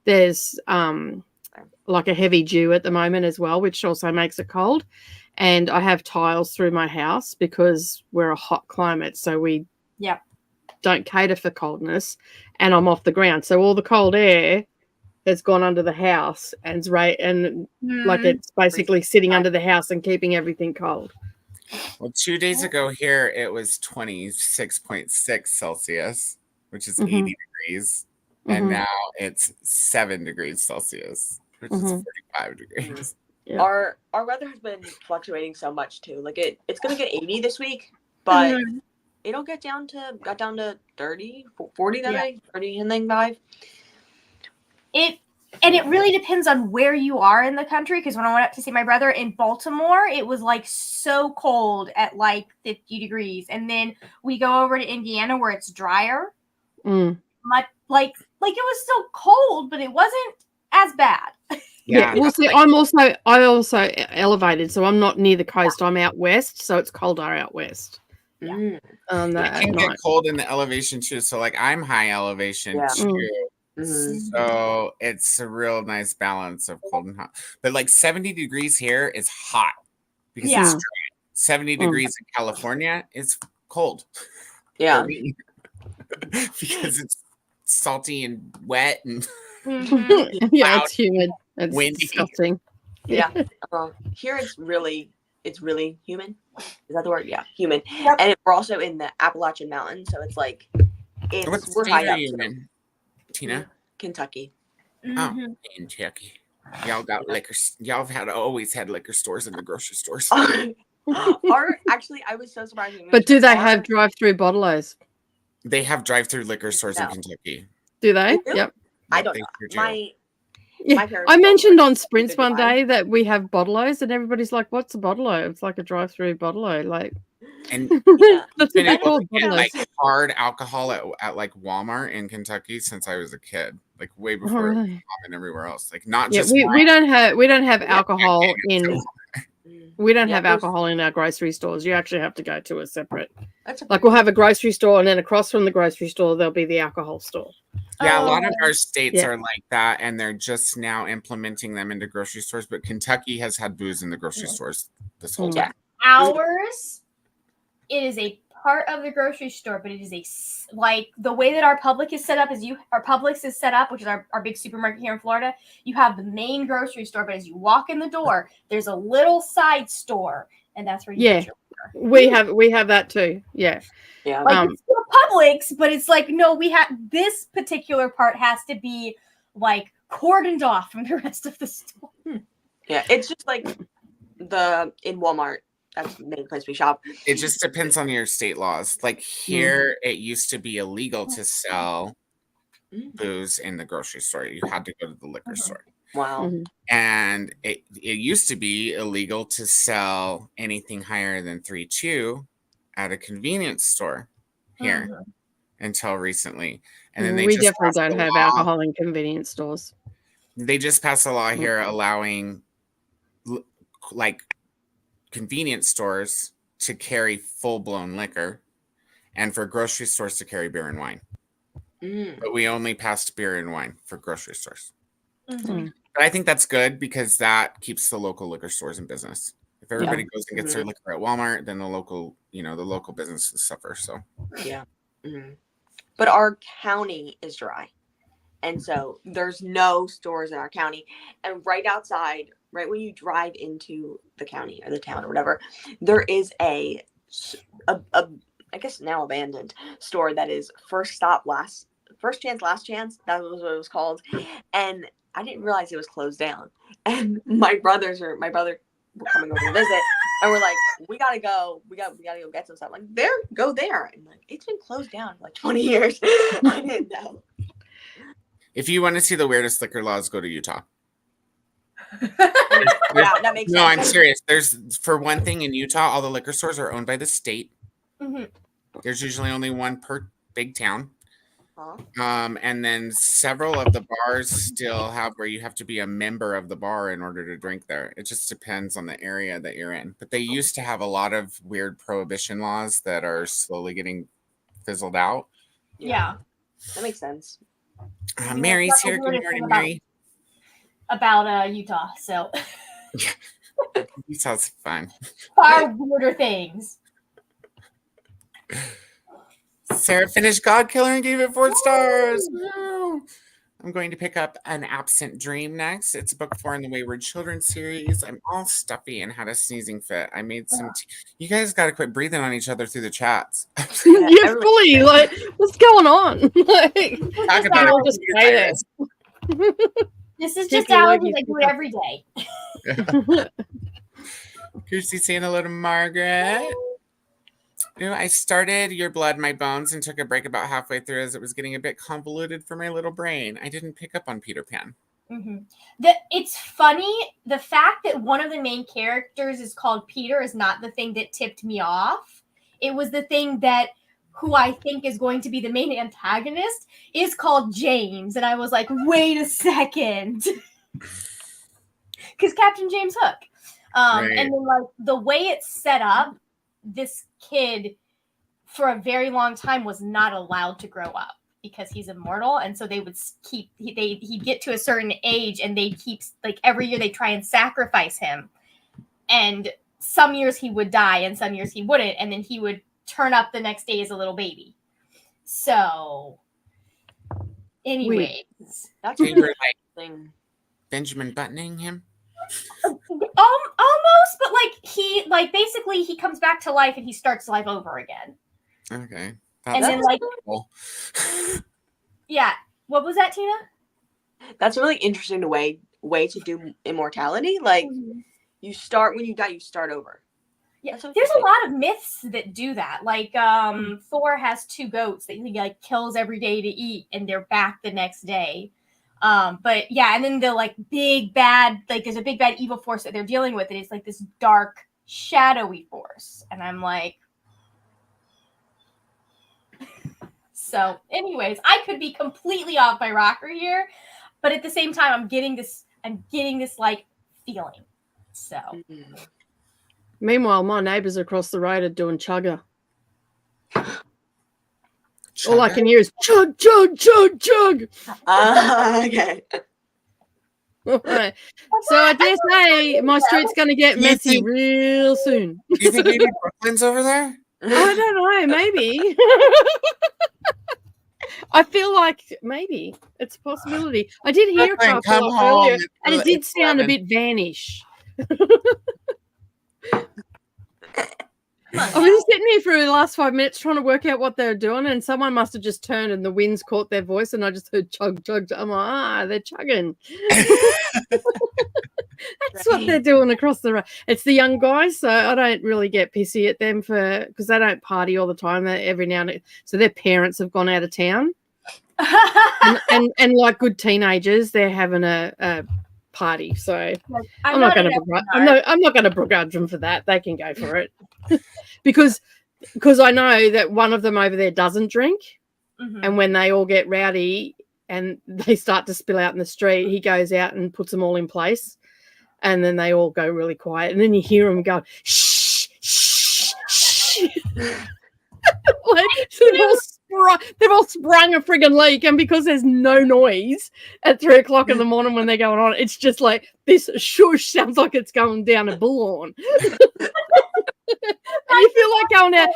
there's like a heavy dew at the moment as well, which also makes it cold. And I have tiles through my house because we're a hot climate, so we don't cater for coldness, and I'm off the ground, so all the cold air has gone under the house and like it's basically sitting under the house and keeping everything cold. Well, 2 days ago here, it was 26.6 Celsius, which is 80 degrees. And now it's 7 degrees Celsius, which is 45 degrees. Yeah. Our weather has been fluctuating so much too. Like it's gonna get 80 this week, but it'll got down to 30, 40 today, 30 and then 5. It really depends on where you are in the country, because when I went up to see my brother in Baltimore, it was like so cold at like 50 degrees. And then we go over to Indiana where it's drier. Like it was still cold, but it wasn't as bad. Yeah. Well, see, I also elevated, so I'm not near the coast. I'm out west, so it's colder out west. Yeah. It can get cold in the elevation too. So like I'm high elevation too. So it's a real nice balance of cold and hot. But like 70 degrees here is hot because it's dry. 70 degrees in California is cold. Yeah. Because it's salty and wet and yeah, it's humid. It's windy. disgusting. Yeah. Here it's really humid. Is that the word? Yeah, humid. Yep. And we're also in the Appalachian Mountains, so it's like we're high up. Tina? Kentucky. Oh, Kentucky. Y'all got liquor. Y'all have always had liquor stores in the grocery stores. Actually, I was so surprised. But do they have drive-through bottle-os? They have drive-through liquor stores in Kentucky. Do they? Yep. I don't know. My I mentioned on Sprints one day that we have bottle-os, and everybody's like, "What's a bottle-o?" It's like a drive-through bottle-o, like. And that's what they call like hard alcohol at like Walmart in Kentucky since I was a kid, like way before and everywhere else. Like not just we don't have alcohol in. We don't have alcohol in our grocery stores. You actually have to go to a separate. Like we'll have a grocery store, and then across from the grocery store there'll be the alcohol store. Yeah, a lot of our states are like that, and they're just now implementing them into grocery stores. But Kentucky has had booze in the grocery stores this whole time. Ours, it is a part of the grocery store, but it is like the way that our Publix is set up our Publix is set up, which is our big supermarket here in Florida. You have the main grocery store, but as you walk in the door, there's a little side store, and that's where you get your order. We have that too. Yeah. Yeah. Like it's still Publix, but it's like no, we have this particular part has to be like cordoned off from the rest of the store. Yeah, it's just like in Walmart. That's the main place we shop. It just depends on your state laws. Like here, it used to be illegal to sell booze in the grocery store. You had to go to the liquor store. Wow. And it used to be illegal to sell anything higher than 3.2 at a convenience store here until recently. And then we definitely don't have alcohol in convenience stores. They just passed a law here allowing like convenience stores to carry full-blown liquor and for grocery stores to carry beer and wine. But we only passed beer and wine for grocery stores. But I think that's good because that keeps the local liquor stores in business. If everybody goes and gets their liquor at Walmart, then the local businesses suffer. So yeah. But our county is dry. And so there's no stores in our county. And right outside, right when you drive into the county or the town or whatever, there is a I guess now abandoned store that is first chance, last chance. That was what it was called. And I didn't realize it was closed down. And my brother were coming over to visit, and we're like, we gotta go go get some stuff. I'm like, go there. And like, it's been closed down for like 20 years. I didn't know. If you want to see the weirdest liquor laws, go to Utah. Yeah, that makes No, sense. I'm serious. There's, for one thing, in Utah, all the liquor stores are owned by the state. Mhm. There's usually only one per big town. Huh? And then several of the bars still have where you have to be a member of the bar in order to drink there. It just depends on the area that you're in. But they used to have a lot of weird prohibition laws that are slowly getting fizzled out. Yeah. That makes sense. Mary's That's the here. Good weirdest morning, thing Mary. about Utah. So Utah's fun. far weirder things. Sarah finished God Killer and gave it 4 stars. Woo! I'm going to pick up An Absent Dream next. It's book 4 in the Wayward Children series. I'm all stuffy and had a sneezing fit. I made some you guys got to quit breathing on each other through the chats. You're fully like, what's going on? Like, Talk about I'll it. just stay there. This is Take just your allergies leggies I do with it us. every day. Kirsty saying hello to Margaret. I started Your Blood, My Bones and took a break about halfway through as it was getting a bit convoluted for my little brain. I didn't pick up on Peter Pan. Mm-hmm. It's funny. The fact that one of the main characters is called Peter is not the thing that tipped me off. It was the thing that who I think is going to be the main antagonist is called James. And I was like, wait a second. Because Captain James Hook. Right. And then like the way it's set up, this kid for a very long time was not allowed to grow up because he's immortal, and so they would he'd get to a certain age and they'd keep, like, every year they try and sacrifice him, and some years he would die and some years he wouldn't, and then he would turn up the next day as a little baby. So anyways, That's They were like thing. Benjamin buttoning him. almost, but like basically he comes back to life and he starts life over again. Okay. And then like cool. yeah, what was that, Tina? That's a really interesting way to do immortality. Like you start when you die, you start over. Yeah, That's so there's a interesting. lot of myths that do that. Like Thor has 2 goats that he like kills every day to eat, and they're back the next day. But yeah, and then the like big bad, like there's a big bad evil force that they're dealing with, and it's like this dark, shadowy force. And I'm like, so anyways, I could be completely off my rocker here, but at the same time, I'm getting this like feeling. So Meanwhile, my neighbours across the road are doing chugger. All I can hear is chug, chug, chug, chug. Okay. Right. So I dare say my street's going to get You messy think- real soon. Do you think maybe Brooklyn's over there? I don't know, maybe. I feel like maybe it's a possibility. I did hear a Brooklyn, car come pull up earlier, home. and it did It's sound a 11. bit vanish. come on I was just sitting here for the last 5 minutes trying to work out what they're doing, and someone must have just turned and the winds caught their voice, and I just heard chug, chug, chug. I'm like, they're chugging. That's what they're doing across the road. It's the young guys, so I don't really get pissy at them because they don't party all the time. They every now and then, so their parents have gone out of town, and like good teenagers, they're having a party. So I'm not going to begrudge them for that. They can go for it because I know that one of them over there doesn't drink, and when they all get rowdy and they start to spill out in the street, he goes out and puts them all in place. And then they all go really quiet. And then you hear them go, shh, shh, shh. Like, they've all sprung a friggin' leak. And because there's no noise at 3 o'clock in the morning when they're going on, it's just like this shush sounds like it's going down a bullhorn. And you feel like going out,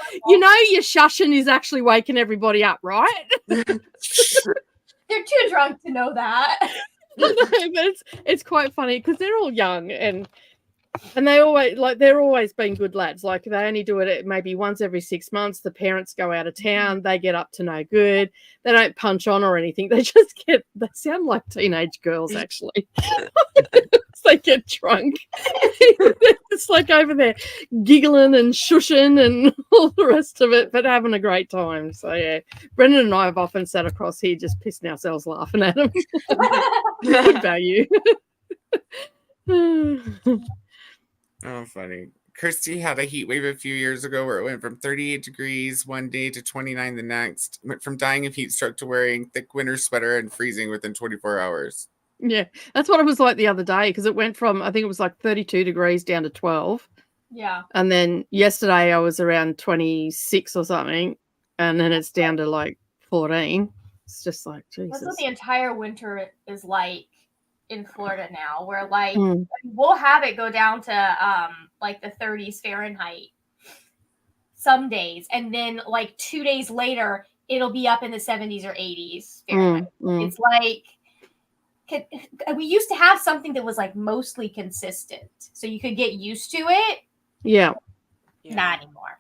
your shushing is actually waking everybody up, right? They're too drunk to know that. No, but it's quite funny because they're all young and they always they're always been good lads. Like they only do it maybe once every 6 months. The parents go out of town, they get up to no good. They don't punch on or anything. They sound like teenage girls actually. they get drunk. It's like over there giggling and shushing and all the rest of it, but having a great time. So yeah, Brendan and I have often sat across here just pissing ourselves laughing at them. Good value. Oh, funny. Kirsty had a heat wave a few years ago where it went from 38 degrees one day to 29 the next. Went from dying of heat stroke to wearing thick winter sweater and freezing within 24 hours. Yeah, that's what it was like the other day because it went from, I think it was like 32 degrees down to 12. Yeah. And then yesterday I was around 26 or something. And then it's down to like 14. It's just like, Jesus. That's what the entire winter is like in Florida now, where like we'll have it go down to like the 30s Fahrenheit some days, and then like 2 days later it'll be up in the 70s or 80s Fahrenheit. It's like we used to have something that was like mostly consistent, so you could get used to it. Yeah. Not anymore.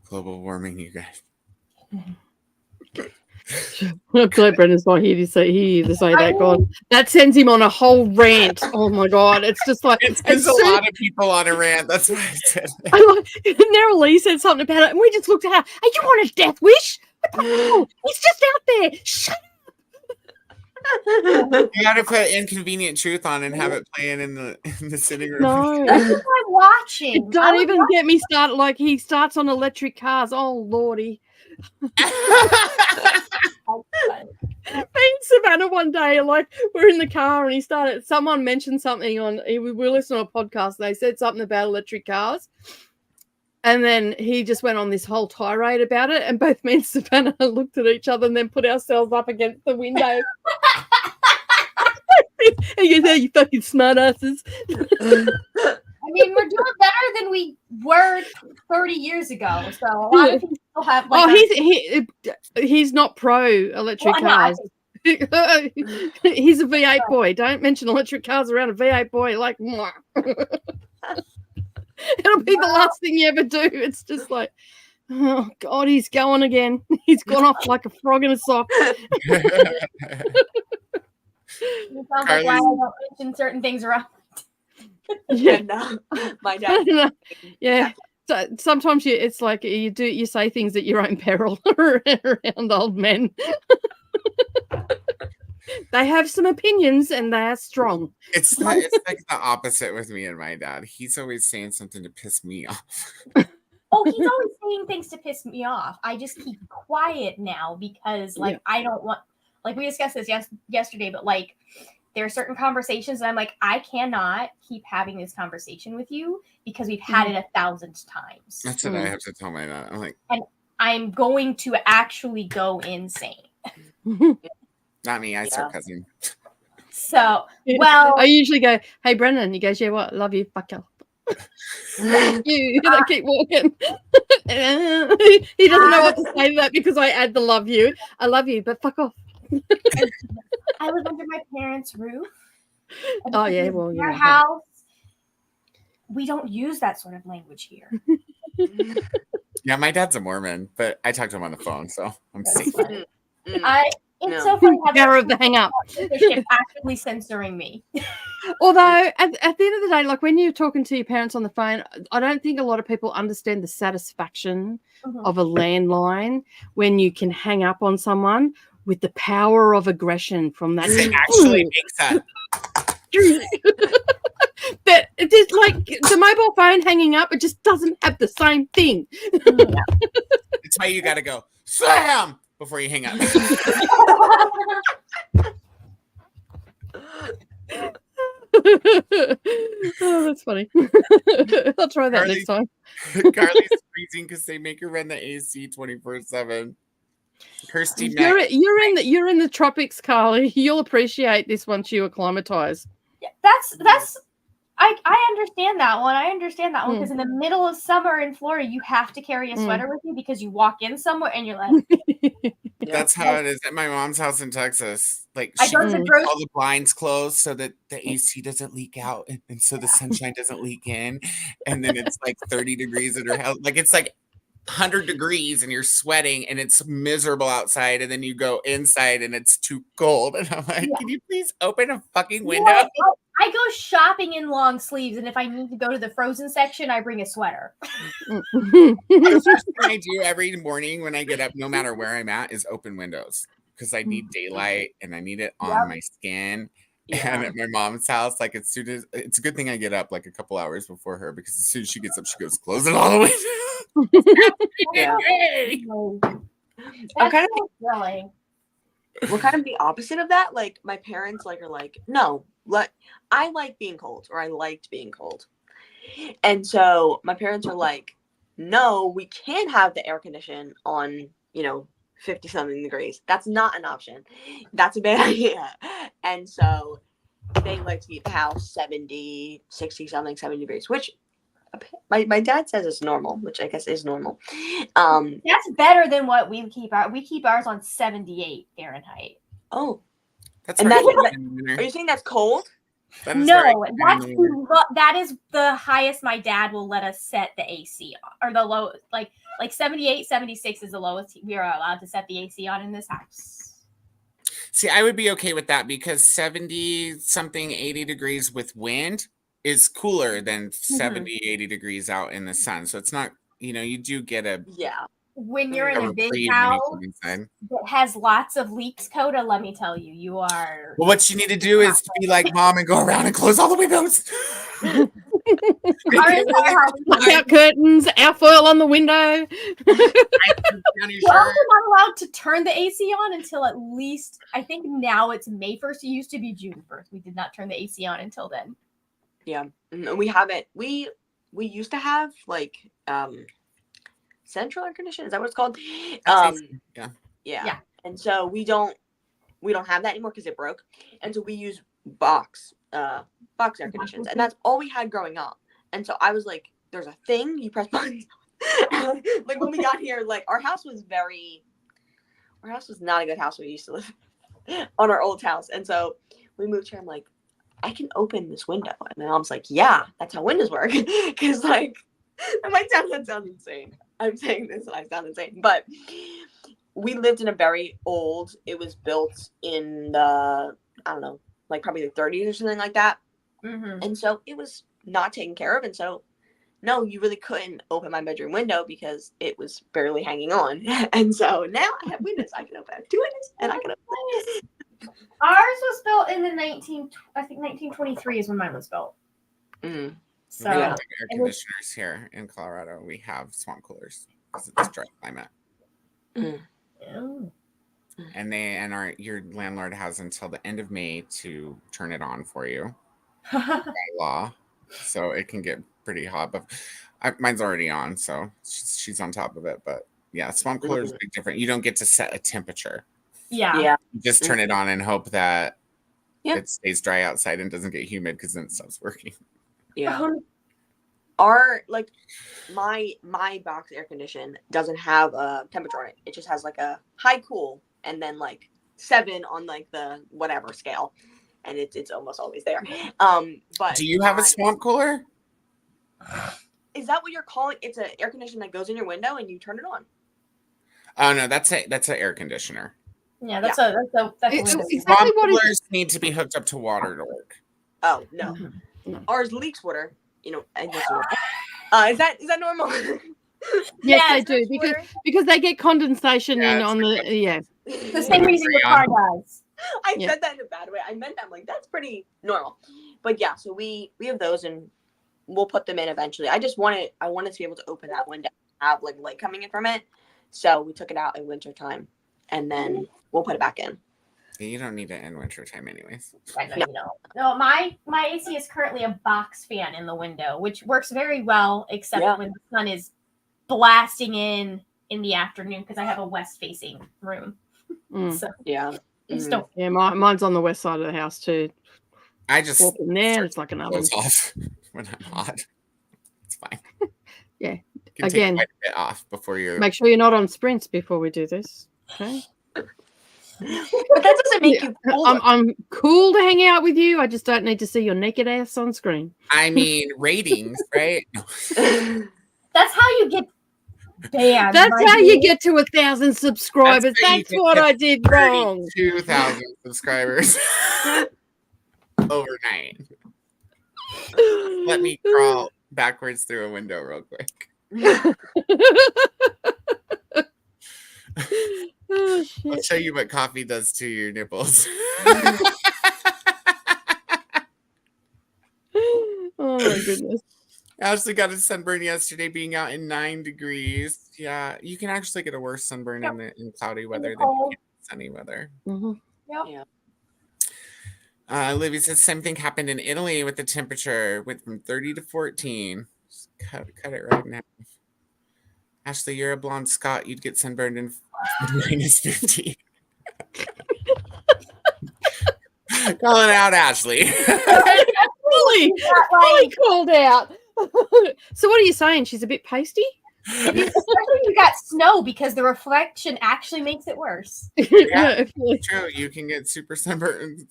Global warming, you guys. I'm glad Brendan's not here to say that. God, that sends him on a whole rant. Oh my God, it's just like there's a lot of people on a rant. That's why I said that. Nera Lee said something about it, and we just looked at her. Are you on a death wish? What the hell? He's just out there. Shut up. You gotta put Inconvenient Truth on and have it playing in the sitting room. No, that's what I'm watching. Don't even get me started. Like he starts on electric cars. Oh Lordy. Me and Savannah one day, like we're in the car and someone mentioned something we were listening to a podcast. They said something about electric cars, and then he just went on this whole tirade about it, and both me and Savannah looked at each other and then put ourselves up against the window. And you know, you fucking smart asses. I mean, we're doing better than we were 30 years ago. So a lot of people still have like he's not pro electric cars. He's a V8 boy. Don't mention electric cars around a V8 boy. Like, it'll be the last thing you ever do. It's just like, oh God, he's going again. He's gone off like a frog in a sock. It sounds like why I don't mention certain things around. Yeah, no, my dad. Yeah. So sometimes it's like you say things at your own peril around old men. They have some opinions and they are strong. It's like the opposite with me and my dad. He's always saying something to piss me off. Oh, he's always saying things to piss me off. I just keep quiet now because I don't want, like we discussed this yesterday, but like there are certain conversations that I'm like, I cannot keep having this conversation with you because we've had it 1,000 times. That's what I have to tell my dad. I'm like, and I'm going to actually go insane. Not me, I start cussing. So, well, I usually go, hey Brendan, he goes, yeah, what? Love you, fuck you. You I keep walking. He doesn't know what to say to that because I add the love you. I love you, but fuck off. I live under my parents' roof. Oh yeah, well, your house. We don't use that sort of language here. Yeah, my dad's a Mormon, but I talk to him on the phone, so I'm safe. It's so funny how power of the hang up. Actively censoring me. Although at the end of the day, like when you're talking to your parents on the phone, I don't think a lot of people understand the satisfaction of a landline when you can hang up on someone with the power of aggression from that. It actually makes that. But it is like the mobile phone hanging up, it just doesn't have the same thing. It's why you gotta go slam before you hang up. Oh, that's funny. I'll try that next time. Carly's freezing because they make her run the AC 24/7. Kirsty, you're in the tropics, Carly. You'll appreciate this once you acclimatize. Yeah, that's. I understand that one. I understand that one because in the middle of summer in Florida, you have to carry a sweater with you because you walk in somewhere and you're like. That's how it is at my mom's house in Texas. Like she all the blinds closed so that the AC doesn't leak out and so the sunshine doesn't leak in. And then it's like 30 degrees at her house. Like it's like 100 degrees and you're sweating and it's miserable outside, and then you go inside and it's too cold. And I'm like, can you please open a fucking window? I go shopping in long sleeves, and if I need to go to the frozen section, I bring a sweater. The first thing I do every morning when I get up, no matter where I'm at, is open windows because I need daylight and I need it on my skin. Yeah. And at my mom's house, like as soon as it's a good thing I get up like a couple hours before her, because as soon as she gets up, she goes, close it all the way Yeah. That's kind of- so silly. We're kind of the opposite of that. Like my parents are like, no, I like being cold, or I liked being cold. And so my parents are like, no, we can't have the air condition on, 50 something degrees. That's not an option. That's a bad idea. And so they like to keep the house 70, 60 something, 70 degrees, which my dad says is normal, which I guess is normal. That's better than what we keep ours on 78 Fahrenheit. Oh, That's and right. are you saying that's cold? That is No, right. that is the highest my dad will let us set the AC on, or the low, like 78, 76 is the lowest we are allowed to set the AC on in this house. See, I would be okay with that because 70 something, 80 degrees with wind is cooler than 70, 80 degrees out in the sun. So it's not, you do get a When you're in a big reprieve when you house come inside. that has lots of leaks, Coda, let me tell you, you are. Well, what you need to do is be like mom and go around and close all the windows. Blackout curtains, airfoil on the window. You're also not allowed to turn the AC on until at least, I think now it's May 1st. It used to be June 1st. We did not turn the AC on until then. Yeah, and we haven't. We used to have central air conditioning. Is that what it's called? Yeah. And so we don't have that anymore because it broke. And so we use box air conditioners, and that's all we had growing up. And so I was like, there's a thing you press buttons. Like when we got here, like our house was not a good house we used to live on our old house. And so we moved here. I'm like, I can open this window. And my mom's like, yeah, that's how windows work. Because that might sound insane. I'm saying this and I sound insane. But we lived in a very old, it was built in the, I don't know, like probably the 30s or something like that. Mm-hmm. And so it was not taken care of. And so, no, you really couldn't open my bedroom window because it was barely hanging on. And so now I have windows. I can open. I have 2 windows and I can open it. Ours was built in the 1923 is when mine was built. Mm. So We don't have air conditioners here in Colorado. We have swamp coolers because it's dry climate. Mm. Oh. And your landlord has until the end of May to turn it on for you by law, so it can get pretty hot. But mine's already on, so she's on top of it. But yeah, swamp cooler is big different. You don't get to set a temperature. Yeah. You just turn it on and hope that Yeah. it stays dry outside and doesn't get humid, because then it stops working. Yeah. Our my box air condition doesn't have a temperature on it. It just has like a high cool and then like 7 on like the whatever scale, and it's almost always there. But Do you have a swamp cooler? Is that what you're calling? It's an air conditioner that goes in your window and you turn it on. Oh no, that's an air conditioner. Yeah, that's a It's window. exactly Swamp what it coolers need to be hooked up to water to work. Oh no, No. ours leaks water. I guess. Is that normal? Yes, Yeah, they do, because they get condensation Yeah, in it's on like the The same reason your car does. I Yeah. said that in a bad way. I meant that. I'm like, that's pretty normal. But yeah, so we have those and we'll put them in eventually. I wanted to be able to open that window, have like light coming in from it. So we took it out in winter time and then we'll put it back in. You don't need it in winter time anyways. I know you don't. No, my AC is currently a box fan in the window, which works very well, except when the sun is blasting in the afternoon, because I have a west-facing room. So Yeah. just don't. Yeah, mine's on the west side of the house too. I just Walk in there, it's like an oven. close off when I'm hot. It's fine. Yeah. You can Again, take quite a bit off before you're. make sure you're not on sprints before we do this. Okay. But that doesn't make you cooler. I'm cool to hang out with you. I just don't need to see your naked ass on screen. I mean, ratings, right? That's how you get banned. That's by how me. you get to 1,000 subscribers. how you That's get what to I did wrong. 2,000 subscribers overnight. Let me crawl backwards through a window real quick. Oh, I'll shit. show you what coffee does to your nipples. Oh my goodness. Ashley got a sunburn yesterday being out in 9 degrees. Yeah, you can actually get a worse sunburn in cloudy weather than you can in sunny weather. Mhm. Yep. Yeah. Livy says same thing happened in Italy with the temperature, went from 30 to 14. Just cut it right now. Ashley, you're a blonde Scot. You'd get sunburned in minus 15. Calling out Ashley. Fully called out. So what are you saying? She's a bit pasty? Especially if you got snow, because the reflection actually makes it worse. Yeah. True, you can get super sunburned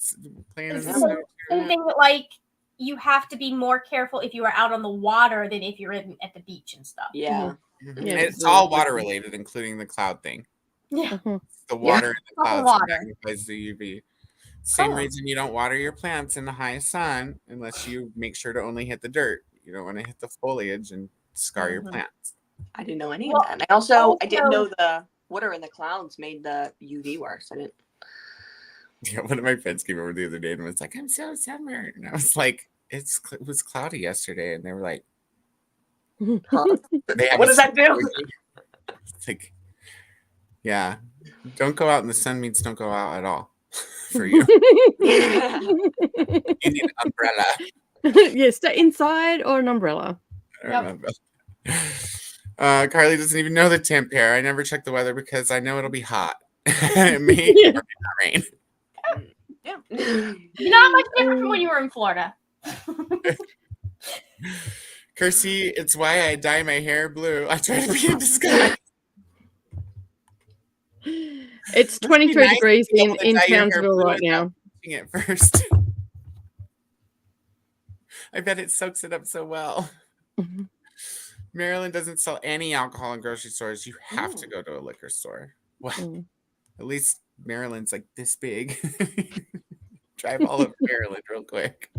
playing in the So, snow. same thing that, like, you have to be more careful if you are out on the water than if you're at the beach and stuff. Yeah. Mhm. Yeah, It's it's all really water related, including the cloud thing. Yeah. The water in the All clouds water. magnifies the UV. Same Oh. reason you don't water your plants in the high sun unless you make sure to only hit the dirt. You don't want to hit the foliage and scar your Mhm. plants. I didn't know any Well, of that. And I didn't know also- the water in the clouds made the UV worse. I didn't. Yeah, one of my friends came over the other day and was like, "I'm so sunburned," and I was like, "It was cloudy yesterday," and they were like, Huh? "They have What a does that do? emoji. It's like, yeah, don't go out in the sun means don't go out at all for you. You need an umbrella. Yeah, stay inside or an umbrella. I Yep. remember. Carly doesn't even know the temp here. I never check the weather because I know it'll be hot. It may Yeah. or may not rain. Yeah. Not much different from when you were in Florida. Kirsty, it's why I dye my hair blue. I try to be in disguise. It's Must be 23 nice to degrees be able in to dye your hair Townsville blue right without now. touching it first. I bet it soaks it up so well. Mhm. Maryland doesn't sell any alcohol in grocery stores. You have to go to a liquor store. Well, Mm. at least Maryland's like this big. Drive all over Maryland real quick.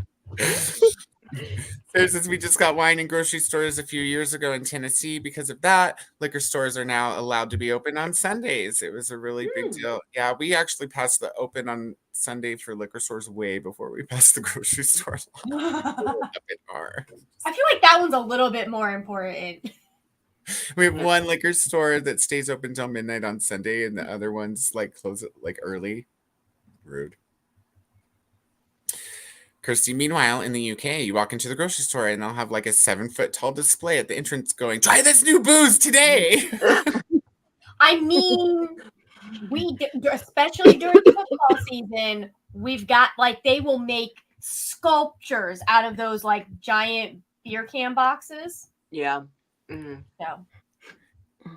Sarah says we just got wine in grocery stores a few years ago in Tennessee. Because of that, liquor stores are now allowed to be open on Sundays. It was a really big deal. Yeah, we actually passed the open on Sunday for liquor stores way before we passed the grocery store law. I Up in our- feel like that one's a little bit more important. We have one liquor store that stays open till midnight on Sunday, and the other ones like close it like early. Rude. Kirsty, meanwhile, in the UK, you walk into the grocery store and they'll have like a 7-foot tall display at the entrance going, "Try this new booze today." I mean, especially during football season, we've got, like, they will make sculptures out of those, like, giant beer can boxes. Yeah. Mhm. So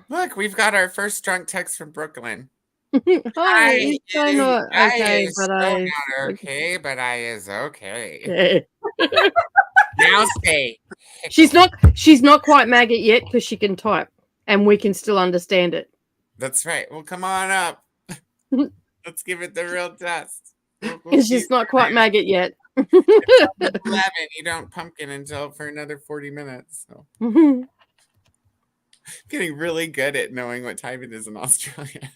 Look, we've got our first drunk text from Brooklyn. Hi, it's so not okay, is but so I. not okay, but I is okay. Yeah. Now stay. She's not quite maggot yet because she can type, and we can still understand it. That's right. Well, come on up. Let's give it the real test. We'll She's keep not quite maggot yet. 11. You don't pumpkin until for another 40 minutes. So getting really good at knowing what time it is in Australia.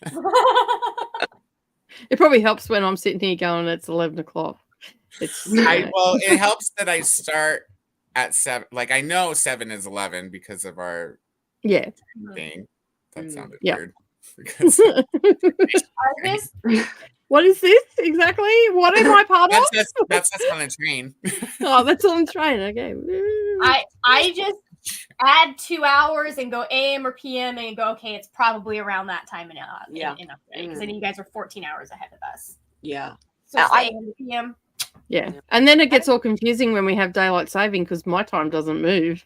It probably helps when I'm sitting here going, it's 11 o'clock. It's Well, it helps that I start at 7. Like I know 7 is 11 because of our yeah. thing. That sounded Yeah. weird. Because What is this exactly? What am I part of? that's us on a train. Oh, that's on the train. Okay. I just add 2 hours and go AM or PM and go, okay, it's probably around that time in Australia, because then you guys are 14 hours ahead of us. Yeah. So it's AM to PM. Yeah. And then it gets all confusing when we have daylight saving because my time doesn't move.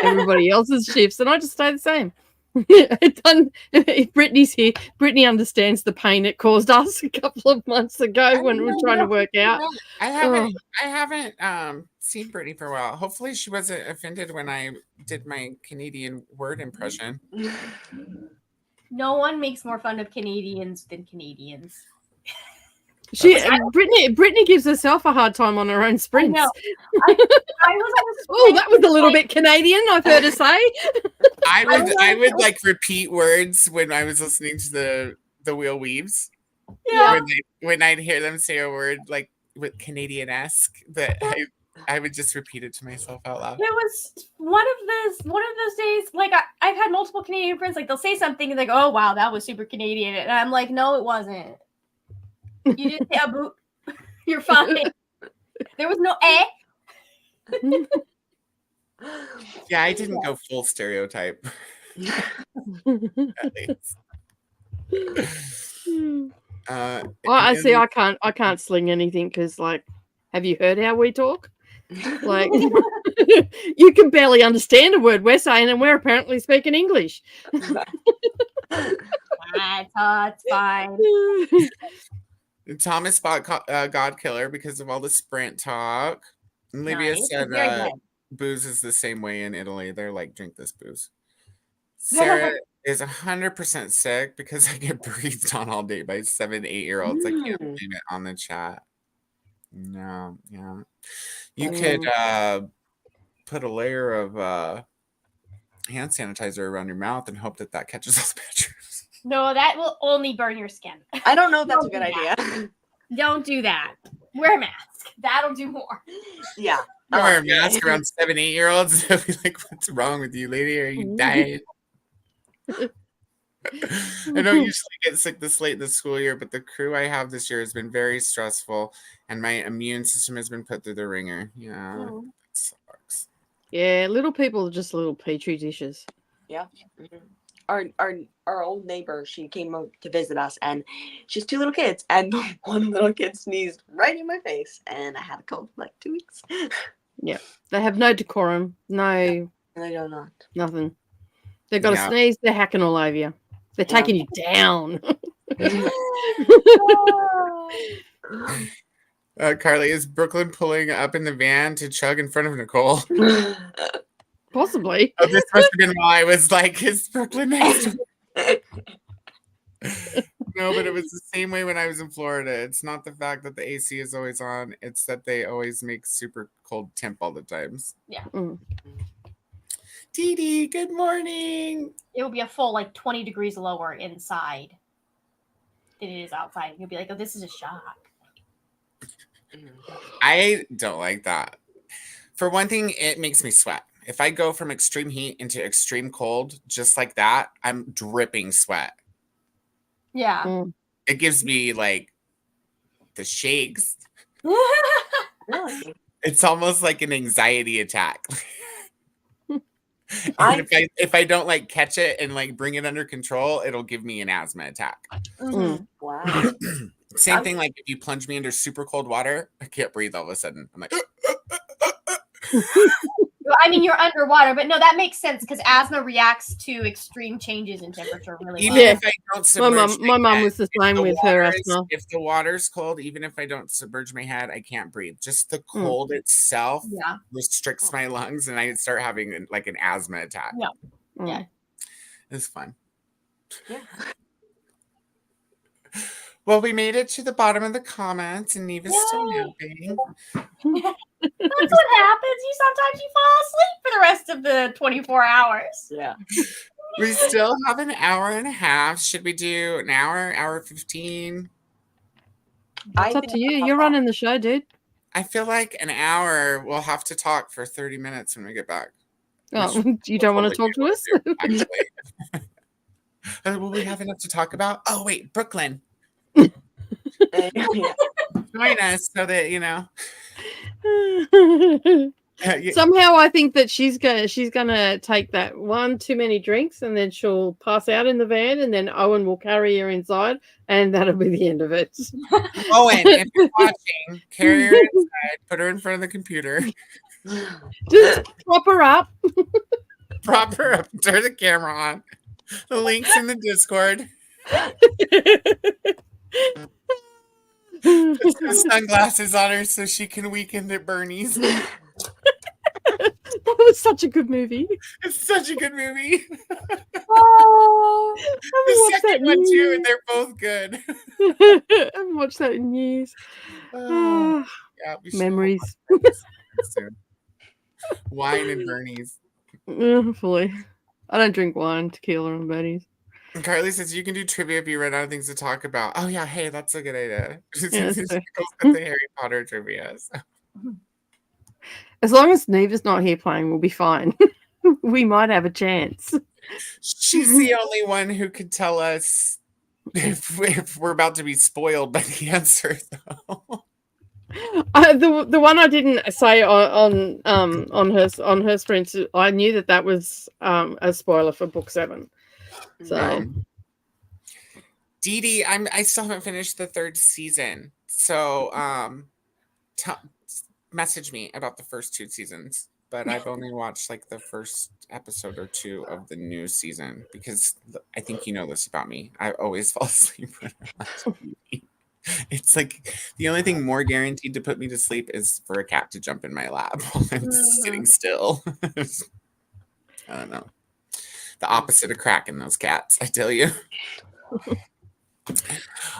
Everybody else's shifts, and I just stay the same. If Brittany's here, Brittany understands the pain it caused us a couple of months ago when we were trying to work out. I haven't seen Brittany for a while. Hopefully she wasn't offended when I did my Canadian word impression. No one makes more fun of Canadians than Canadians. Brittany gives herself a hard time on her own sprints. I know. I was on a Oh, that was a little bit Canadian, I've heard her say. I would like repeat words when I was listening to the Wheel Weaves. Yeah. When I'd hear them say a word like with Canadian-esque, that I would just repeat it to myself out loud. It was one of those days. Like I've had multiple Canadian friends. Like they'll say something and like, "Oh wow, that was super Canadian," and I'm like, "No, it wasn't. You didn't say a boot. You're fine. There was no eh." Yeah, I didn't go full stereotype. At least. I see. I can't sling anything because, like, have you heard how we talk? Like, you can barely understand a word we're saying, and we're apparently speaking English. It's fine. Thomas bought God Killer because of all the Sprint talk. And Livia Nice. said Very good. booze is the same way in Italy. They're like, drink this booze. Sarah is 100% sick because I get breathed on all day by 7, 8-year-olds. I can't believe it on the chat. No, yeah. You could put a layer of hand sanitizer around your mouth and hope that catches those pictures. No, that will only burn your skin. I don't know if that's a good Don't do idea. Don't do that. Wear a mask. That'll do more. Yeah. I wear a mask around 7, 8-year-olds. They'll be like, "What's wrong with you, lady? Are you dying?" I don't usually get sick this late in the school year, but the crew I have this year has been very stressful, and my immune system has been put through the ringer. Yeah, that sucks. Yeah, little people are just little petri dishes. Yeah. Our old neighbor, she came out to visit us, and she has 2 little kids, and one little kid sneezed right in my face, and I had a cold for like 2 weeks. Yeah, they have no decorum, no, And I do not. nothing. They've got a sneeze, they're hacking all over you. They're taking you down. Carly, is Brooklyn pulling up in the van to chug in front of Nicole? Possibly. Oh, this must have been while I was like, is Brooklyn next to me? No, but it was the same way when I was in Florida. It's not the fact that the AC is always on. It's that they always make super cold temp all the times. Yeah. Dee Dee, good morning. It will be a full like 20 degrees lower inside than it is outside. You'll be like, "Oh, this is a shock." I don't like that. For one thing, it makes me sweat. If I go from extreme heat into extreme cold, just like that, I'm dripping sweat. Yeah. It gives me like the shakes. Really? It's almost like an anxiety attack. And if I don't like catch it and like bring it under control, it'll give me an asthma attack. Wow. Same thing, like if you plunge me under super cold water, I can't breathe all of a sudden. I'm like, I mean, you're underwater, but no, that makes sense because asthma reacts to extreme changes in temperature really well. even if I don't submerge My mum was the same with her water asthma. if the water's cold, even if I don't submerge my head, I can't breathe. Just the cold itself restricts my lungs, and I start having like an asthma attack. Yeah. It's fun. Yeah. Well, we made it to the bottom of the comments, and Neva's still napping. That's what happens. Sometimes you fall asleep for the rest of the 24 hours. Yeah. We still have an hour and a half. Should we do an hour 15? It's up to you. You're running the show, dude. I feel like an hour. We'll have to talk for 30 minutes when we get back. Oh, you don't want to talk to us? Actually. Will we have enough to talk about? Oh, wait, Brooklyn. Join us so that, Somehow I think that she's gonna take that one too many drinks and then she'll pass out in the van and then Owen will carry her inside and that'll be the end of it. Owen, if you're watching, carry her inside, put her in front of the computer. Just prop her up. Prop her up, turn the camera on. The link's in the Discord. Put some sunglasses on her so she can weekend at Bernie's. That was such a good movie. It's such a good movie. Oh, The watched that second one in too, years. and they're both good. I haven't watched that in years. Oh, yeah, we should Memories. watch that soon. Wine and Bernie's. Hopefully. I don't drink wine, tequila, and Betty's. And Carly says you can do trivia if you run out of things to talk about. Oh yeah, hey, that's a good idea. She Yeah, goes so- with the Harry Potter trivia. So. As long as Neva's not here playing, we'll be fine. We might have a chance. She's the only one who could tell us if we're about to be spoiled by the answer, though. The one I didn't say on her screen, I knew that was a spoiler for book 7. So Dee Dee, I still haven't finished the 3rd season, so message me about the first 2 seasons. But I've only watched like the first episode or 2 of the new season because I think you know this about me. I always fall asleep when I watch TV. It's like the only thing more guaranteed to put me to sleep is for a cat to jump in my lap while I'm sitting still. I don't know. The opposite of cracking those cats, I tell you.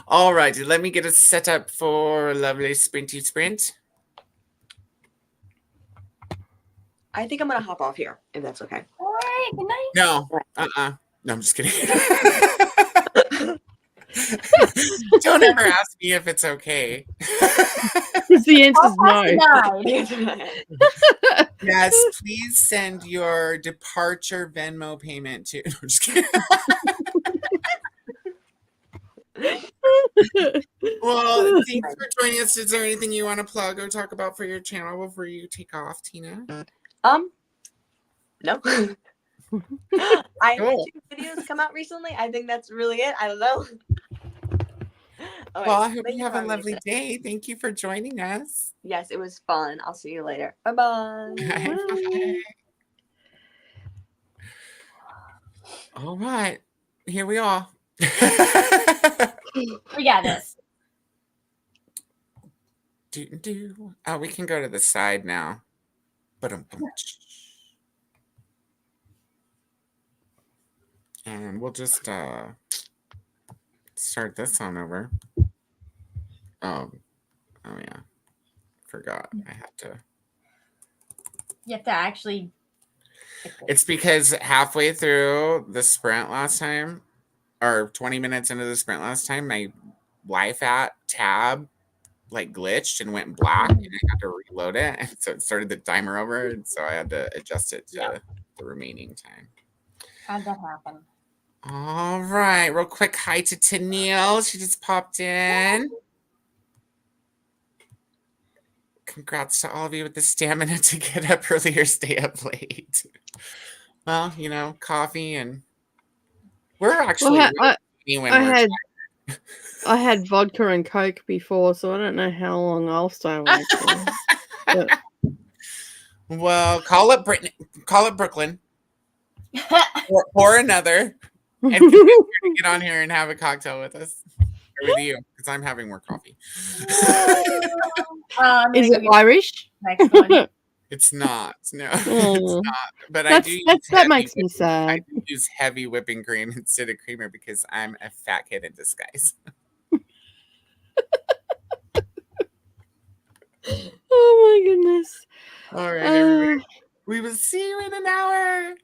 All right, let me get us set up for a lovely sprinty sprint. I think I'm gonna hop off here, if that's okay. all right. Good night. No, no, I'm just kidding. Don't ever ask me if it's okay. the answer's no. Night. Yes, please send your departure Venmo payment to. No, I'm just kidding. Well, thanks for joining us. Is there anything you want to plug or talk about for your channel before you take off, Tina? No. I had Cool. 2 videos come out recently. I think that's really it. I don't know. Well, I hope you have a lovely day. Thank you for joining us. Yes, it was fun. I'll see you later. Bye-bye. Bye. All right, here we are. We got this. Oh, we can go to the side now. And we'll just start this on over. Oh yeah. Forgot. I had to. You have to actually. It's because halfway through the sprint last time, or 20 minutes into the sprint last time, my life at tab like glitched and went black, and I had to reload it, and so it started the timer over, and so I had to adjust it to the remaining time. How'd that happen? All right, real quick hi to Tennille. She just popped in. Congrats to all of you with the stamina to get up earlier, stay up late. Well, coffee, and we're actually I had vodka and Coke before, so I don't know how long I'll stay awake for. But well, call up Brooklyn, or another, and get on here and have a cocktail with us, or with you, because I'm having more coffee. Is it Irish? Next one. It's not. No, Oh. it's not. But that makes me sad. I do use heavy whipping cream instead of creamer because I'm a fat kid in disguise. Oh my goodness. All right, everybody. We will see you in an hour.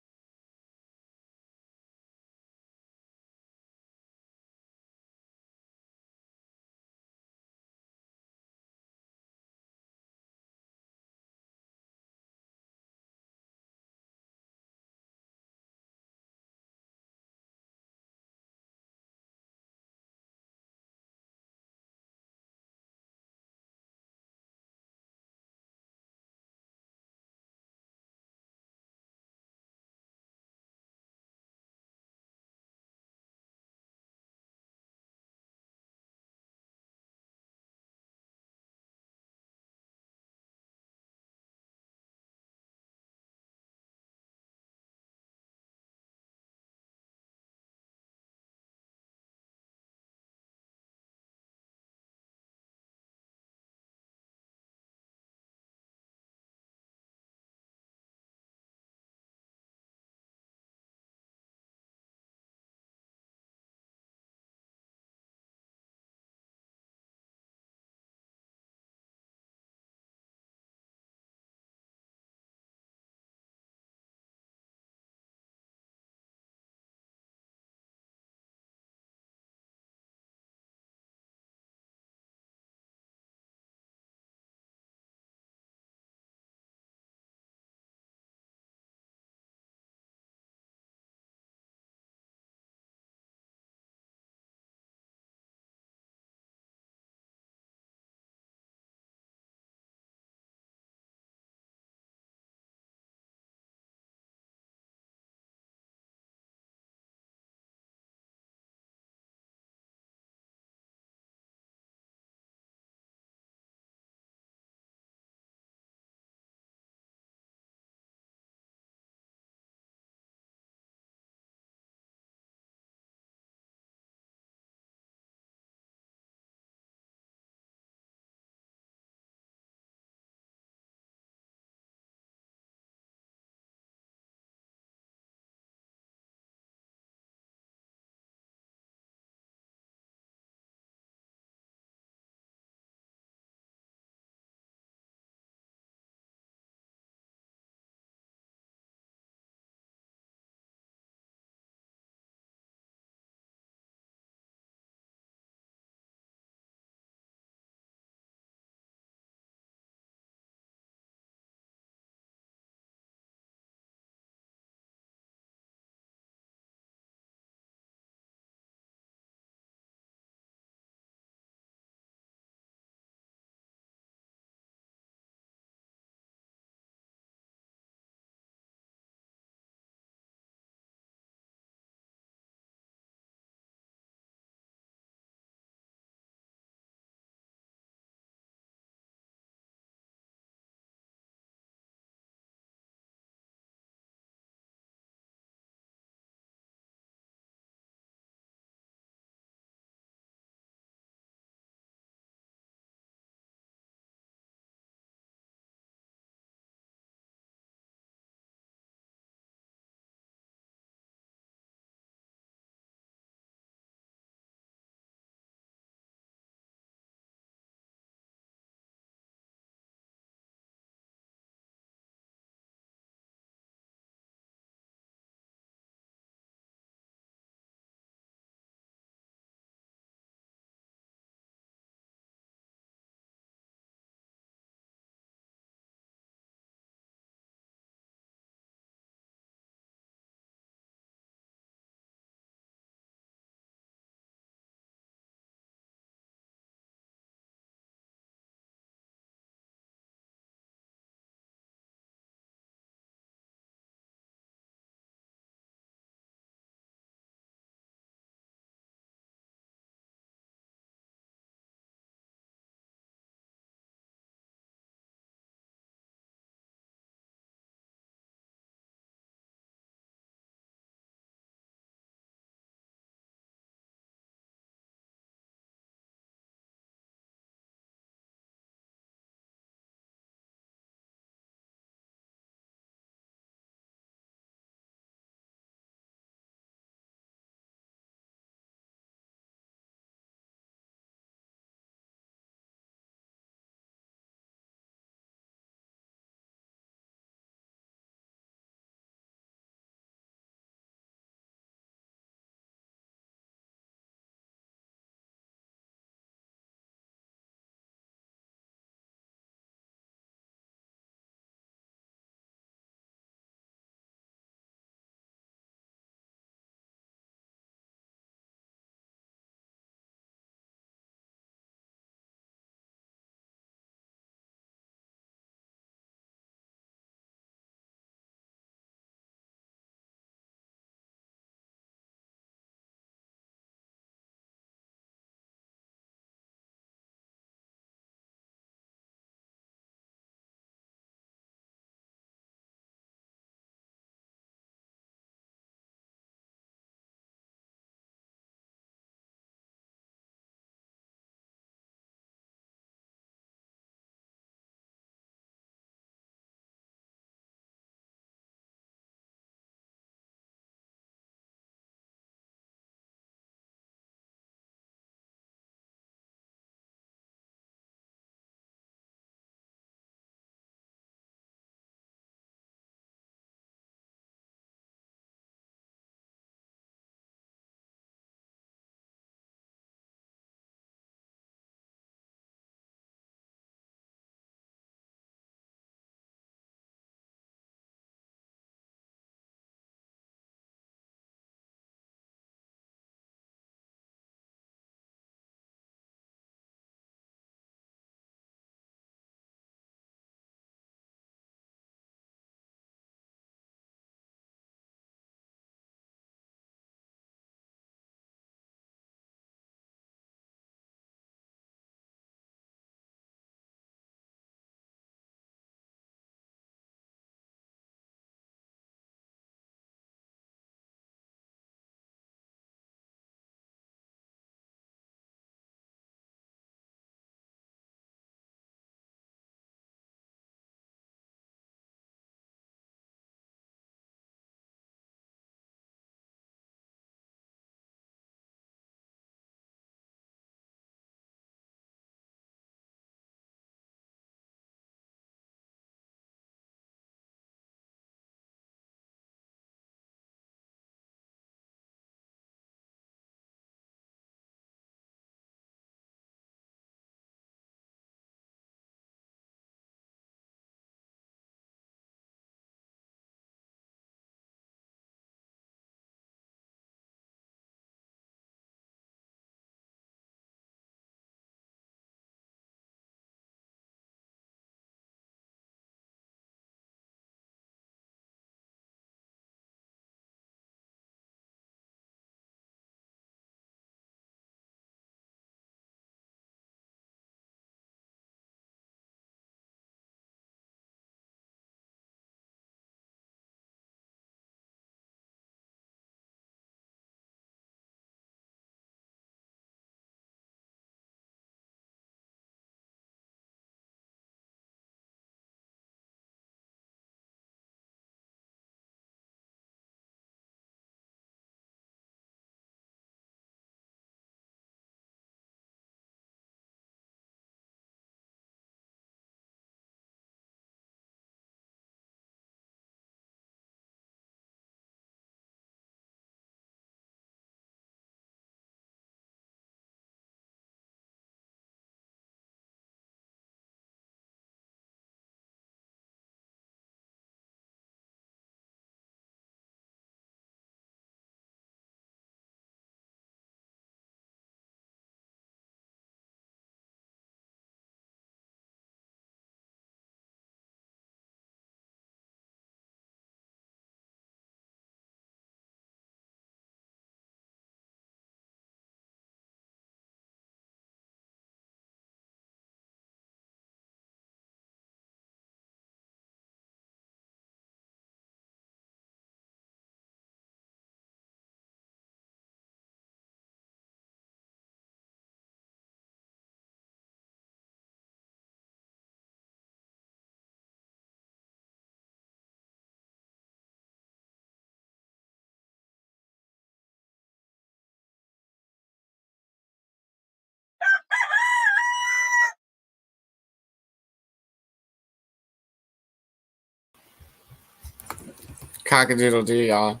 Cock-a-doodle-doo, y'all.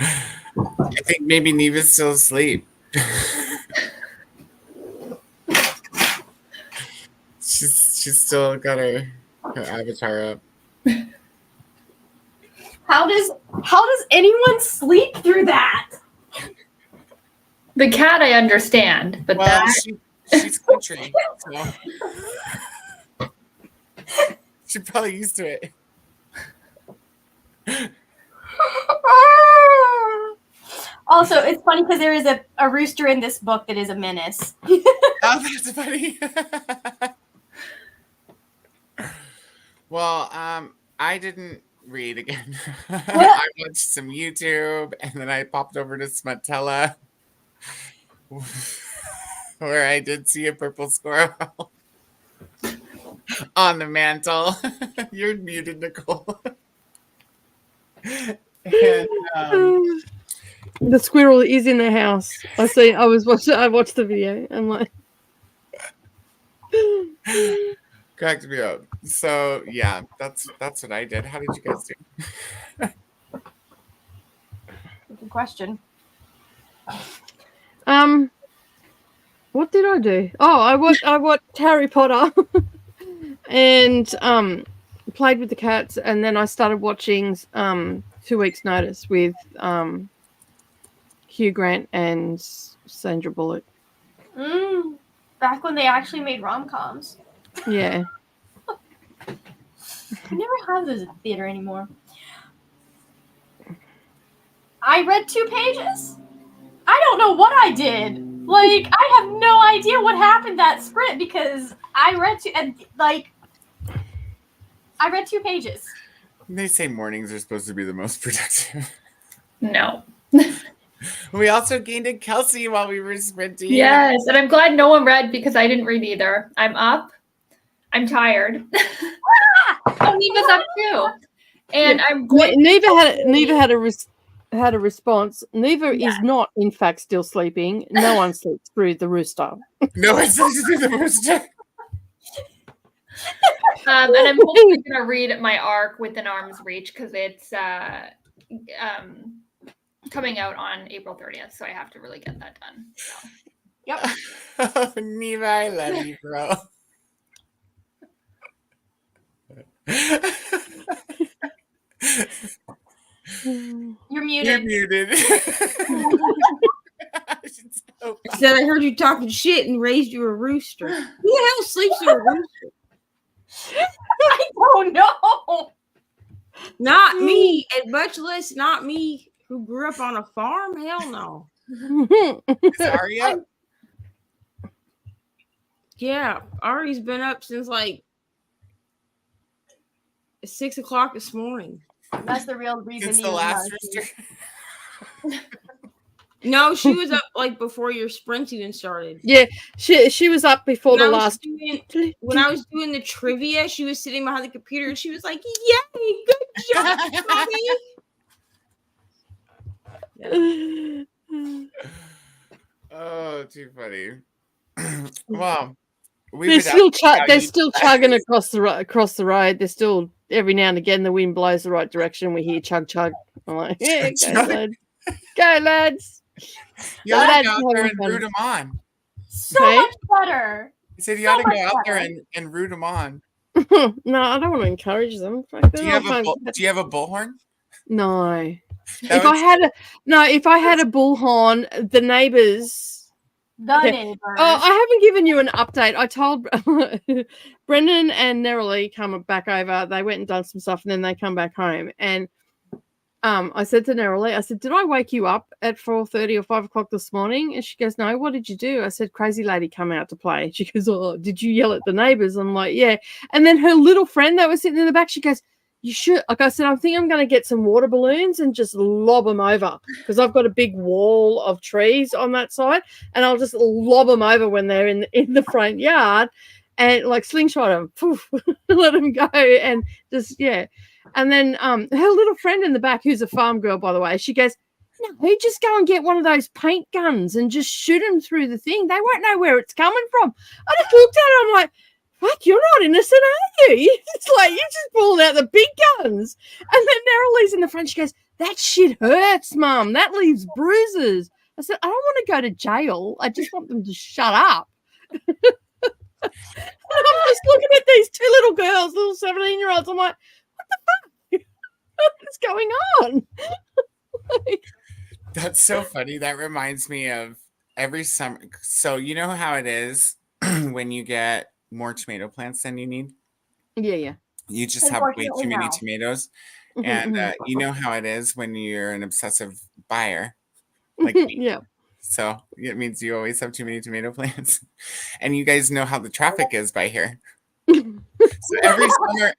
I think maybe Neva's still asleep. she's still got her avatar up. How does anyone sleep through that? The cat I understand, but Well, that she's country. So. She's probably used to it. Also, it's funny because there is a rooster in this book that is a menace. Oh, that's funny. Well, I didn't read again. I watched some YouTube, and then I popped over to Smutella, where I did see a purple squirrel on the mantle. You're muted, Nicole. And, the squirrel is in the house. I watched the video. I'm like, cracked me up. So yeah, that's what I did. How did you guys do? Good question. what did I do? Oh, I watched Harry Potter and played with the cats, and then I started watching 2 Weeks Notice with Hugh Grant and Sandra Bullock. Back when they actually made rom-coms. Yeah. We never have those at the theater anymore. I read 2 pages. I don't know what I did. Like, I have no idea what happened that sprint because I read 2 pages. They say mornings are supposed to be the most productive. no. We also gained a Kelsey while we were sprinting. Yes, and I'm glad no one read because I didn't read either. I'm up. I'm tired. Oh, Neva's up too. And I'm going. Neva had a response. Neva is not, in fact, still sleeping. No one sleeps through the rooster. No one sleeps through the rooster. And I'm hopefully gonna read my arc within arm's reach because it's coming out on April 30th, so I have to really get that done. So. Yep. Oh, Neva, I love you, bro. You're muted. You're muted. Said I heard you talking shit and raised you a rooster. Who the hell sleeps with a rooster? I don't know. Not me, and much less not me who grew up on a farm. Hell no. Sorry. Yeah, Ari's been up since like 6 o'clock this morning. That's the real reason. It's the last rooster. No, she was up like before your sprint even started. Yeah, she was up before the last. When I was doing the trivia, she was sitting behind the computer and she was like, "Yay, good job, mommy." Oh, too funny. Wow. They're still chugging across the road. They're still, every now and again the wind blows the right direction. We hear chug chug. I'm like, yeah, go lads, go lads. You ought to go out there and root them on. So much better. He said you ought to go out there and root them on. No, I don't want to encourage them. Do you have a bullhorn? No. If I had a bullhorn, the neighbors. Neighbors. Oh, I haven't given you an update. I told Brendan and Nerily come back over. They went and done some stuff, and then they come back home. And I said to Nerily, I said, "Did I wake you up at 4:30 or 5 o'clock this morning?" And she goes, "No. What did you do?" I said, "Crazy lady come out to play." She goes, "Oh, did you yell at the neighbors?" I'm like, "Yeah." And then her little friend that was sitting in the back, she goes, "You should." Like I said, I think I'm going to get some water balloons and just lob them over because I've got a big wall of trees on that side, and I'll just lob them over when they're in the front yard, and like slingshot them, poof, let them go, and just And then her little friend in the back, who's a farm girl, by the way, she goes, "No, just go and get one of those paint guns and just shoot them through the thing. They won't know where it's coming from." I just looked at her, I'm like, fuck, you're not innocent, are you? It's like, you're just pulling out the big guns. And then Neryl's in the front. She goes, that shit hurts, Mum. That leaves bruises. I said, I don't want to go to jail. I just want them to shut up. And I'm just looking at these two little girls, little 17-year-olds. I'm like, what the fuck? What's going on? That's so funny. That reminds me of every summer. So you know how it is when you get more tomato plants than you need? Yeah. You just have way too Unfortunately, many no. tomatoes. Mhm, And mhm. you know how it is when you're an obsessive buyer. Like me. Yeah. So it means you always have too many tomato plants. And you guys know how the traffic is by here. So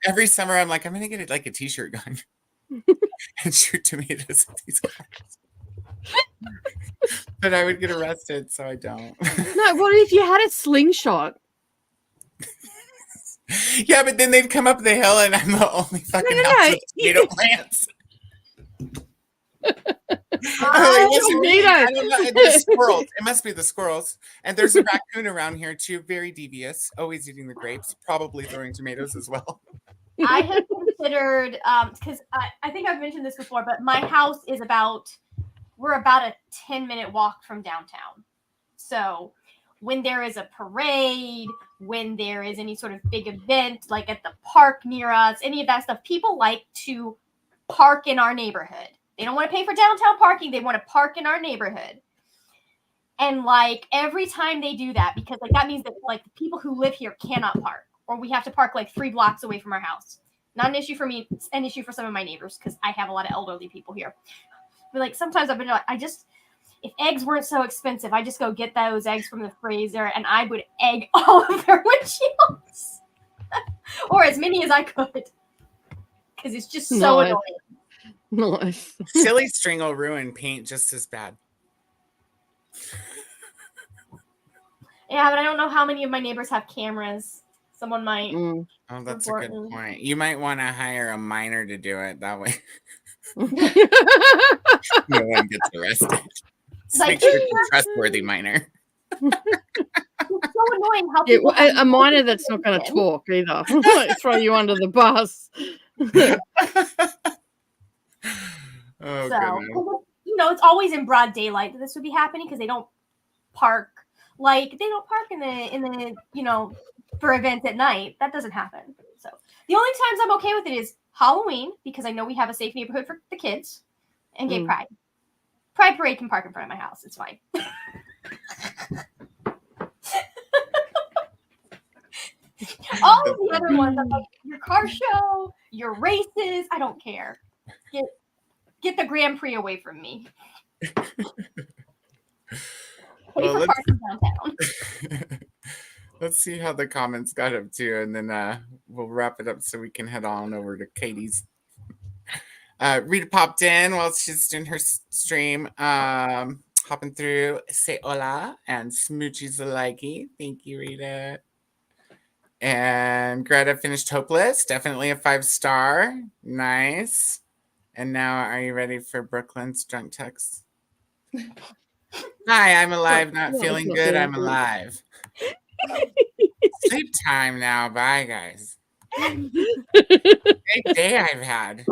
every summer I'm like, I'm gonna get like a t-shirt gun and shoot tomatoes at these cars. But I would get arrested, so I don't. No, what if you had a slingshot? Yeah, but then they'd come up the hill and I'm the only fucking no. house with tomato plants. Tomatoes. I don't know. The squirrels. It must be the squirrels. And there's a raccoon around here too, very devious, always eating the grapes, probably throwing tomatoes as well. I have considered because I think I've mentioned this before, but my house is we're about a 10-minute walk from downtown. So when there is a parade, when there is any sort of big event, like at the park near us, any of that stuff, people like to park in our neighborhood. They don't want to pay for downtown parking. They want to park in our neighborhood. And like every time they do that, because like that means that like the people who live here cannot park, or we have to park like 3 blocks away from our house. Not an issue for me, it's an issue for some of my neighbors because I have a lot of elderly people here. But like sometimes I've been like, if eggs weren't so expensive, I just go get those eggs from the freezer and I would egg all of their windshields. Or as many as I could. Because it's just so Nice. annoying. Nice. Silly string will ruin paint just as bad. Yeah, but I don't know how many of my neighbors have cameras. Someone might. Mm. Oh, that's a good point. You might want to hire a miner to do it. That way no one gets arrested. Just Like, make sure it's a trustworthy miner. It's so annoying how Yeah, people a miner that's not going to talk either. Like, throw you under the bus. Oh, So, goodness. you know, it's always in broad daylight that this would be happening because they don't park in the you know, for events at night. That doesn't happen. So the only times I'm okay with it is Halloween because I know we have a safe neighborhood for the kids, and Gay Pride. Pride Parade can park in front of my house. It's fine. All of the other ones, I'm like, your car show, your races, I don't care. Get the Grand Prix away from me. Pay for parking downtown. Let's see how the comments got up to, and then we'll wrap it up so we can head on over to Katie's. Rita popped in while she's doing her stream. Hopping through, say hola, and smoochies the likey. Thank you, Rita. And Greta finished Hopeless. Definitely a 5-star. Nice. And now, are you ready for Brooklyn's drunk text? Hi, I'm alive, not feeling good. I'm alive. Sleep time now. Bye, guys. Great day I've had.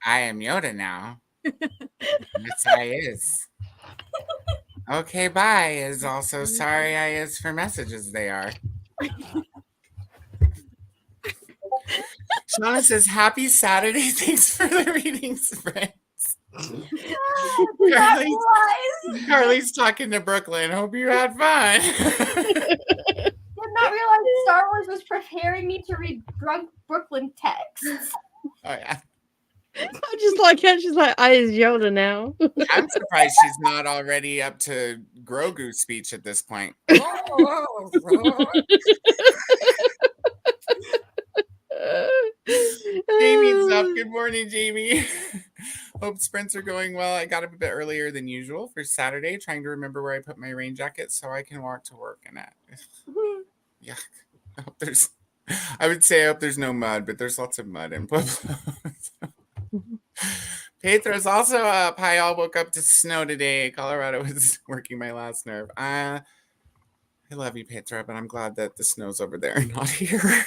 I am Yoda now. Yes, I is. Okay, bye is also sorry I is for messages they are. Shauna says, happy Saturday. Thanks for the readings, friends. Carly's talking to Brooklyn. Hope you had fun. Did not realize Star Wars was preparing me to read drunk Brooklyn texts. Oh, yeah. I just like how she's like, I is Yoda now. I'm surprised she's not already up to Grogu's speech at this point. Jamie's up. Good morning, Jamie. Hope sprints are going well. I got up a bit earlier than usual for Saturday, trying to remember where I put my rain jacket so I can walk to work in it. Yeah. I would say I hope there's no mud, but there's lots of mud in Pueblo. Pedro's also up. I all woke up to snow today. Colorado was working my last nerve. I love you, Petra, but I'm glad that the snow's over there and not here.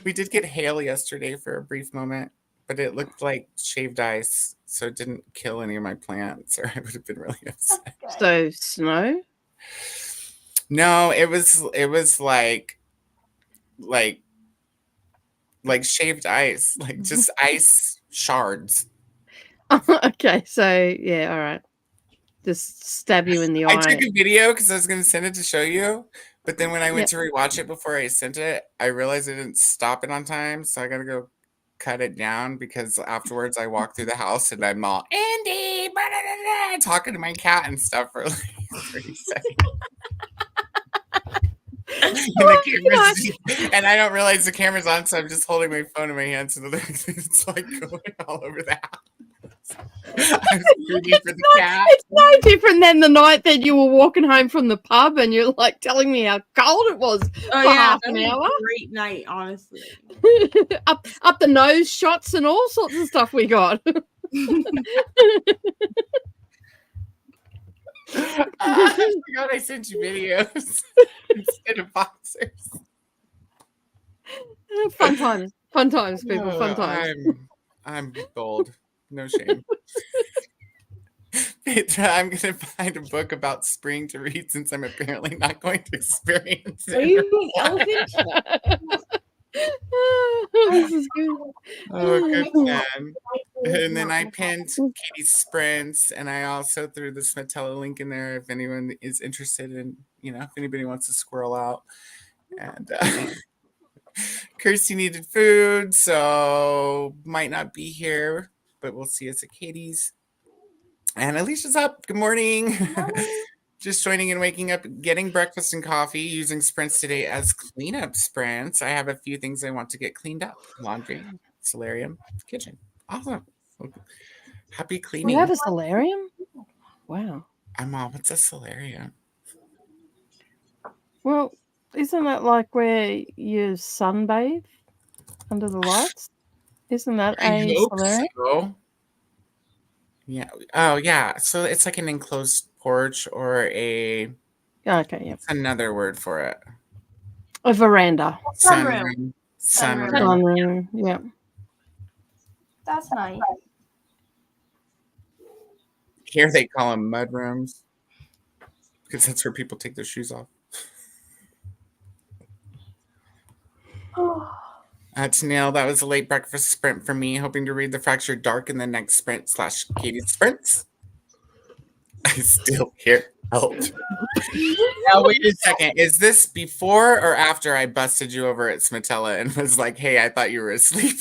We did get hail yesterday for a brief moment, but it looked like shaved ice, so it didn't kill any of my plants, or I would have been really upset. So snow? No, it was like shaved ice, like just ice shards. Okay, so yeah, all right. Just stab you in the I eye. took a video because I was going to send it to show you, but then when I went Yep. to rewatch it before I sent it, I realized I didn't stop it on time, so I got to go cut it down because afterwards I walk through the house and I'm all Andy, blah, blah, blah, blah, talking to my cat and stuff for like 30 seconds. And the camera's and I don't realize the camera's on, so I'm just holding my phone in my hand, so it's like going all over the house. I'm screaming for the cat. It's no different than the night that you were walking home from the pub and you're like telling me how cold it was Oh for yeah, half that an was hour. a great night, honestly. up the nose shots and all sorts of stuff we got. I forgot I sent you videos instead of boxers. Fun times, people. Fun times. I'm bold. No shame. Petra, I'm going to find a book about spring to read since I'm apparently not going to experience it. Are you an elephant? This is good. Oh, good man. And then I pinned Katie's sprints, and I also threw the Smetella link in there if anyone is interested in, if anybody wants to squirrel out. And Kirsty needed food, so might not be here, but we'll see us at Katie's. And Alicia's up. Good morning. Just joining and waking up, getting breakfast and coffee, using sprints today as cleanup sprints. I have a few things I want to get cleaned up. Laundry, solarium, kitchen. Awesome. Happy We cleaning. have a solarium? Wow. Mom, what's a solarium? Well, isn't that like where you sunbathe under the lights? Isn't that I a hope solarium? so. Yeah. Oh, yeah. So it's like an enclosed porch or Okay, yep. what's another word for it? A veranda. Sunroom. Sunroom. Sunroom, yep. That's nice. Here they call them mud rooms because that's where people take their shoes off. Tanil, that was a late breakfast sprint for me, hoping to read The Fractured Dark in the next sprint / Katie's sprints. I still hear help. Now, wait a second. Is this before or after I busted you over at Smetella and was like, hey, I thought you were asleep?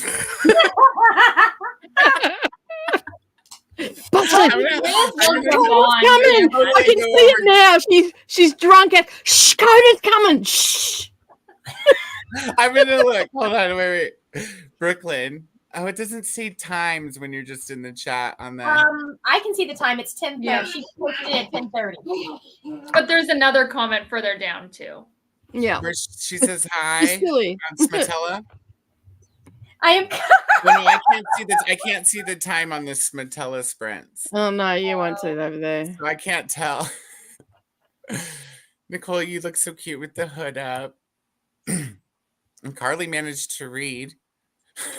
Busted! Gone. Coming! I can see it now. She's drunk. Shh, Conan's coming. Shh. I'm gonna look. Hold on, wait. Brooklyn. Oh, it doesn't say times when you're just in the chat on the. I can see the time. It's 10:30. Yeah. She posted it at 10:30. But there's another comment further down too. Yeah. Where she says She's hi silly. on Smetella. I am. No, I can't see this. I can't see the time on the Smetella sprints. Oh no, you won't see it over there. So I can't tell. Nicole, you look so cute with the hood up. And Carly managed to read.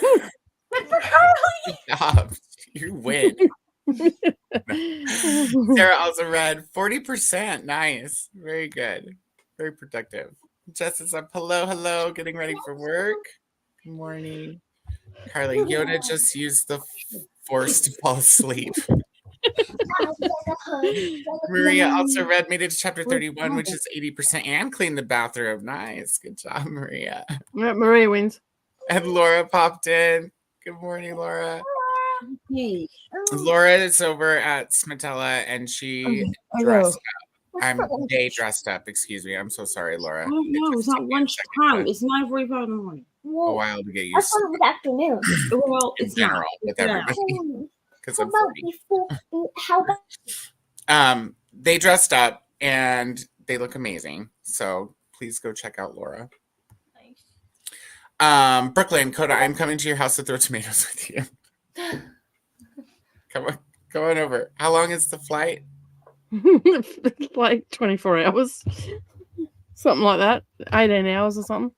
Good for Carly. Good job. You win. Sarah also read 40%. Nice. Very good. Very productive. Jess is up. Hello. Getting ready for work. Good morning. Carly, Yoda just used the force to fall asleep. Maria also read, made it to chapter 31, which is 80%, and cleaned the bathroom. Nice. Good job, Maria. Yeah, Maria wins. And Laura popped in. Good morning, Laura. Hey. Laura is over at Smetella, and she dressed up. They dressed up. Excuse me. I'm so sorry, Laura. I don't know. It's not lunch time. It's 9:45 in the morning. A while to get I used thought it was afternoon. Well, in it's not. general with Yeah. everybody because How I'm about 40. before? How about They dressed up and they look amazing. So please go check out Laura. Brooklyn, Coda, I'm coming to your house to throw tomatoes with you. Come on over. How long is the flight? Like 24 hours. Something like that. 18 hours or something.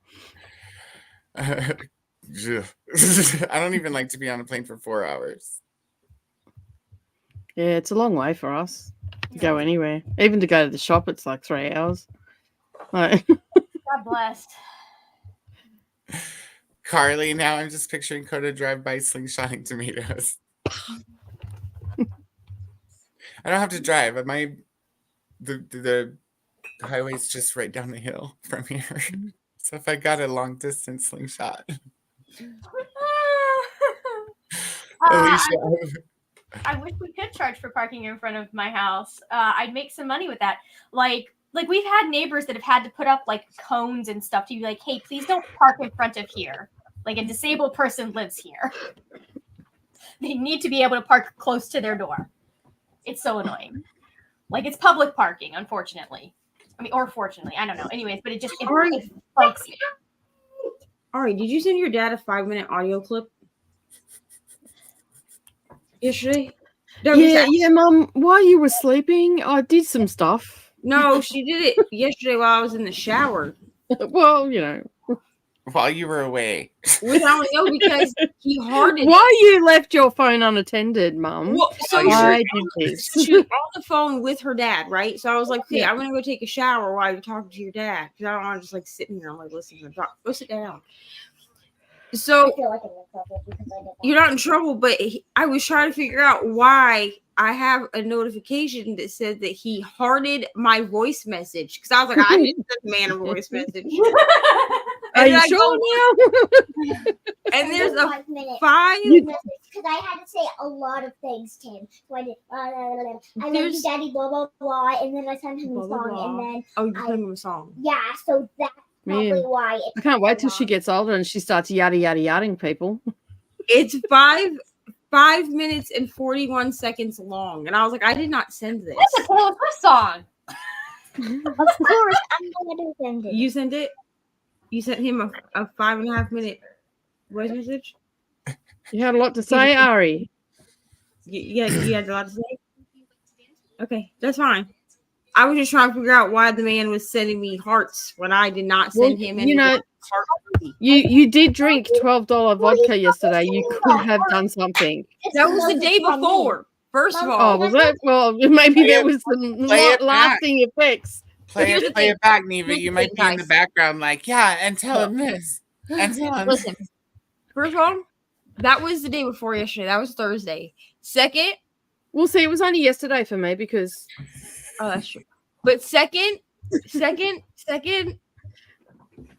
I don't even like to be on a plane for 4 hours. Yeah, it's a long way for us to go anywhere. Even to go to the shop, it's like 3 hours. Like, God bless. Carly, now I'm just picturing Coda drive by slingshotting tomatoes. I don't have to drive. The highway's just right down the hill from here. So if I got a long distance slingshot. Alicia, I wish we could charge for parking in front of my house. I'd make some money with that. Like we've had neighbors that have had to put up like cones and stuff to be like, hey, please don't park in front of here. Like a disabled person lives here. They need to be able to park close to their door. It's so annoying. Like it's public parking, unfortunately. I mean, or fortunately, I don't know. Anyways, but it bugs me. Ari, did you send your dad a 5-minute audio clip yesterday? yeah, Mum. While you were sleeping, I did some stuff. No, she did it yesterday while I was in the shower. Well, you know, while you were away. Without know because he hearted. Why you left your phone unattended, Mum? Well, so I did this. she was on the phone with her dad, right? So I was like, okay, I'm gonna go take a shower while you're talking to your dad because I don't want to just like sitting here and like listening to him talk. Go sit down. So I feel like I'm in trouble because I did that. you're not in trouble, but I was trying to figure out why I have a notification that said that he hearted my voice message because I was like, I didn't send the man a voice message. Are you sure now? And there's a 5-minute 5 because I had to say a lot of things to him. So I did. I love you, Daddy. Blah blah blah. And then I sent him a song. And then you sent him a song. yeah. So that's probably Man, why. I can't wait till she gets older and she starts yada yada yadding people. It's 5 minutes and 41 seconds long, and I was like, I did not send this. That's a Taylor Swift song. Of course, I'm gonna send it. You sent it. You sent him a 5.5 minute voice message. You had a lot to say, Ari. Yeah, you had a lot to say. Okay, that's fine. I was just trying to figure out why the man was sending me hearts when I did not send him any. You know, you did drink $12 vodka yesterday. You could have done something. That was the day before. First of Oh, all, was that? Well, maybe there was some lasting effects. Play Here's the it, play thing. it back, Neva. Here's You the might thing, be in the guys. background, like, yeah, and tell him this, and tell him. Listen. First of all, that was the day before yesterday. That was Thursday. Second, We'll see. It was only yesterday for me because oh, that's true. But second,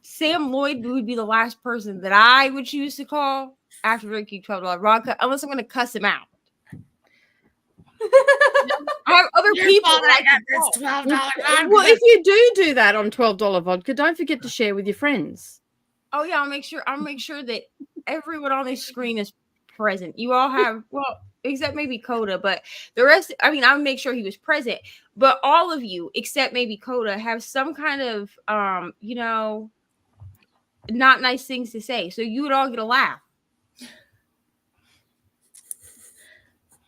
Sam Lloyd would be the last person that I would choose to call after drinking $12 vodka, unless I'm going to cuss him out. I have other people that I got this $12 vodka. well, if you do that on $12 vodka, don't forget to share with your friends. Oh yeah, I'll make sure that everyone on this screen is present. You all have except maybe Coda, but the rest, I mean, I'll make sure he was present. But all of you, except maybe Coda, have some kind of not nice things to say. So you would all get a laugh.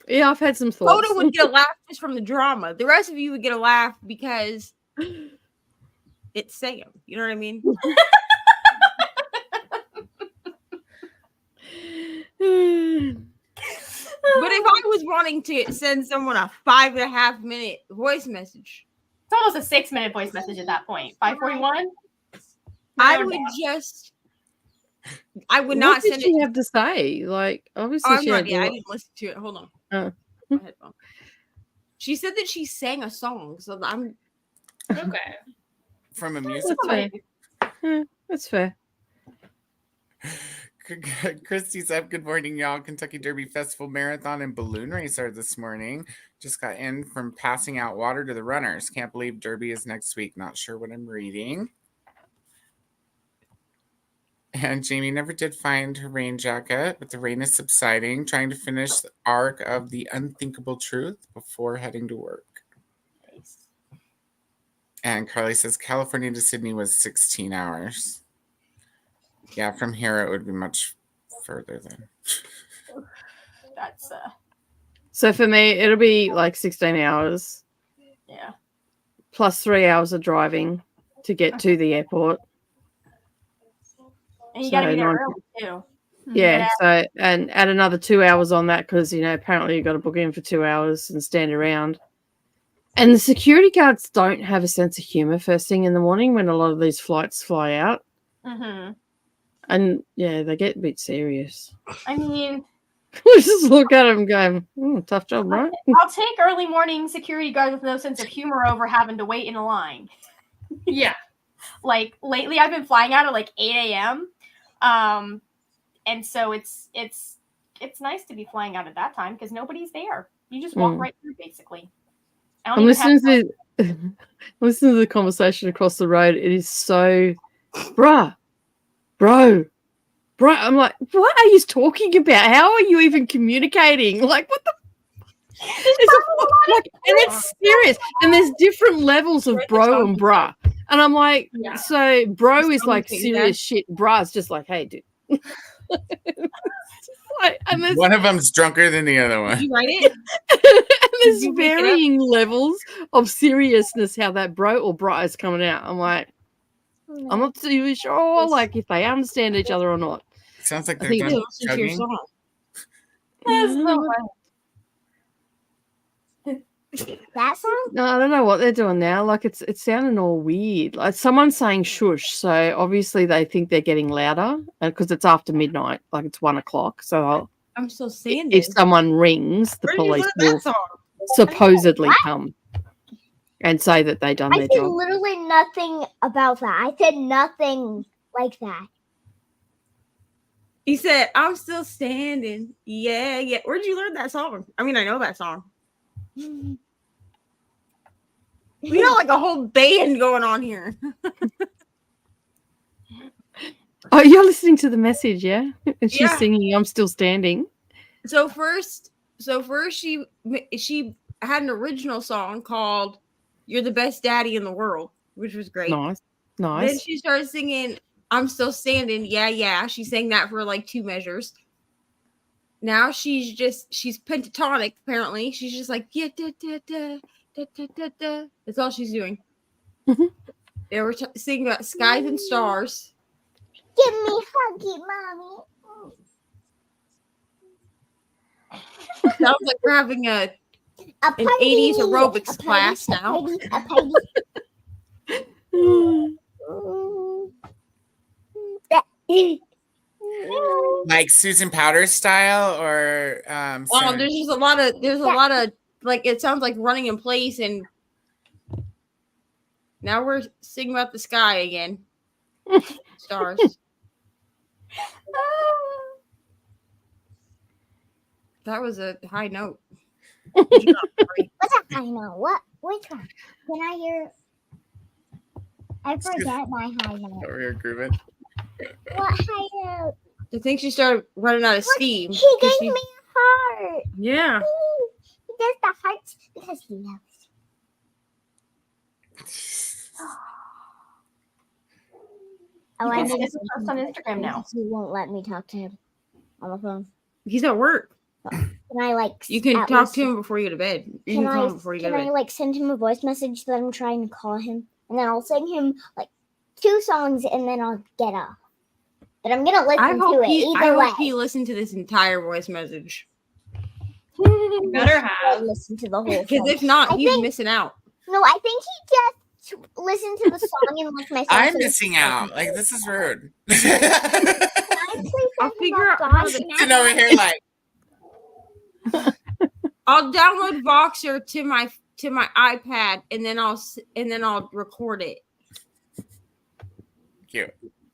Yeah, I've had some thoughts. Coda would get a laugh just from the drama. The rest of you would get a laugh because it's Sam. You know what I mean? But if I was wanting to send someone a 5.5 minute voice message, It's almost a 6-minute voice message at that point. 5:41. I would not What did send she it. have to say? Like, obviously, Oh, she had I didn't listen to it. Hold on. Oh. My headphone. She said that she sang a song, so I'm Okay. From a music. That's fair. Yeah, that's fair. Christy's up. Good morning, y'all. Kentucky Derby Festival Marathon and Balloon Racer this morning. Just got in from passing out water to the runners. Can't believe Derby is next week. Not sure what I'm reading. And Jamie never did find her rain jacket, but the rain is subsiding. Trying to finish the arc of The Unthinkable Truth before heading to work. And Carly says California to Sydney was 16 hours. Yeah, from here it would be much further then. That's So for me, it'll be like 16 hours. Yeah. plus 3 hours of driving to get to the airport. And you got to So be there 9 early too. Yeah, so and add another 2 hours on that because apparently you got to book in for 2 hours and stand around. And the security guards don't have a sense of humor first thing in the morning when a lot of these flights fly out. Mm-hmm. And yeah, they get a bit serious. I mean, We just look at them going, tough job, right? I'll take early morning security guards with no sense of humor over having to wait in a line. Yeah. Like lately, I've been flying out at like 8 a.m. And so it's nice to be flying out at that time because nobody's there. You just walk right through, basically. I'm listening to the conversation across the road. It is so, bro. I'm like, what are you talking about? How are you even communicating? Like, what the? And it's serious. And there's different levels of bro and bruh. And I'm like, so bro is like serious shit. Bruh's just like, hey, dude. And one of them's drunker than the other one. Did you write it? And there's varying levels of seriousness how that bro or bruh is coming out. I'm like, I'm not too sure, like, if they understand each other or not. It sounds like they're done chugging. That song? No, I don't know what they're doing now. Like, it's sounding all weird. Like, someone's saying shush, so obviously they think they're getting louder because it's after midnight, like it's 1 o'clock. So I'm still saying if someone rings, the police will supposedly come and say that they done I their said job. literally nothing about that. I said nothing like that. He said, I'm still standing. Yeah. Where'd you learn that song? I mean, I know that song. We got like a whole band going on here. Oh, you're listening to the message, yeah? And she's Yeah. singing I'm Still Standing. So first she had an original song called You're the Best Daddy in the World, which was great. Nice. Then she started singing I'm Still Standing. Yeah. She sang that for like 2 measures. Now she's pentatonic, apparently. She's just like, yeah, da, da, da, da, da, da, da. That's all she's doing. They were singing about skies and stars. Give me huggy, mommy. Sounds like we're having an 80s aerobics class now. A party. Like Susan Powder style, or There's just a lot of like, it sounds like running in place, and now we're singing about the sky again. Stars. That was a high note. What's a high note? What? Which one? Can I hear? I forget my high note. over here grooving. What high note? I think she started running out of steam. He gave me a heart. Yeah. He does the hearts because he loves. You I can need see this post on Instagram now. He won't let me talk to him on the phone. He's at work. Can I like? You can at talk least- to him before you go to bed. You Can call I? him before you go Can to I bed. like send him a voice message that I'm trying to call him, and then I'll sing him like 2 songs, and then I'll get off. But I'm gonna listen I to hope it he. either I way. hope he listened to this entire voice message. You better I have. listen to the whole Because thing. if not, I he's think- missing out. No, I think he just listened to the song and like my. I'm missing out. Like, this is rude. I'll figure out how to. Sitting over here like, I'll download Voxer to my iPad, and then I'll record it. cute.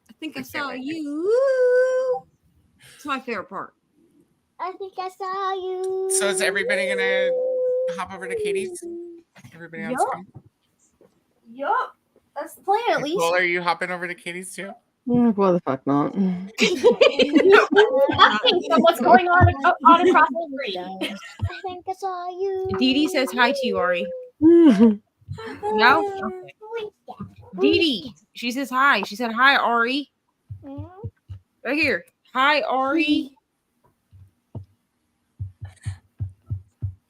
I think I can't saw wait. you. It's my favorite part. I think I saw you. So is everybody gonna hop over to Katie's? Everybody else Yup. come? Yup. That's the plan, at least. Nicole, are you hopping over to Katie's too? Why the fuck not? Nothing from what's going on across the street. I think I saw you. Dee Dee says hi to you, Ari. Mm. No? Dee Dee. She says hi. She said hi, Ari. Right here. Hi, Ari.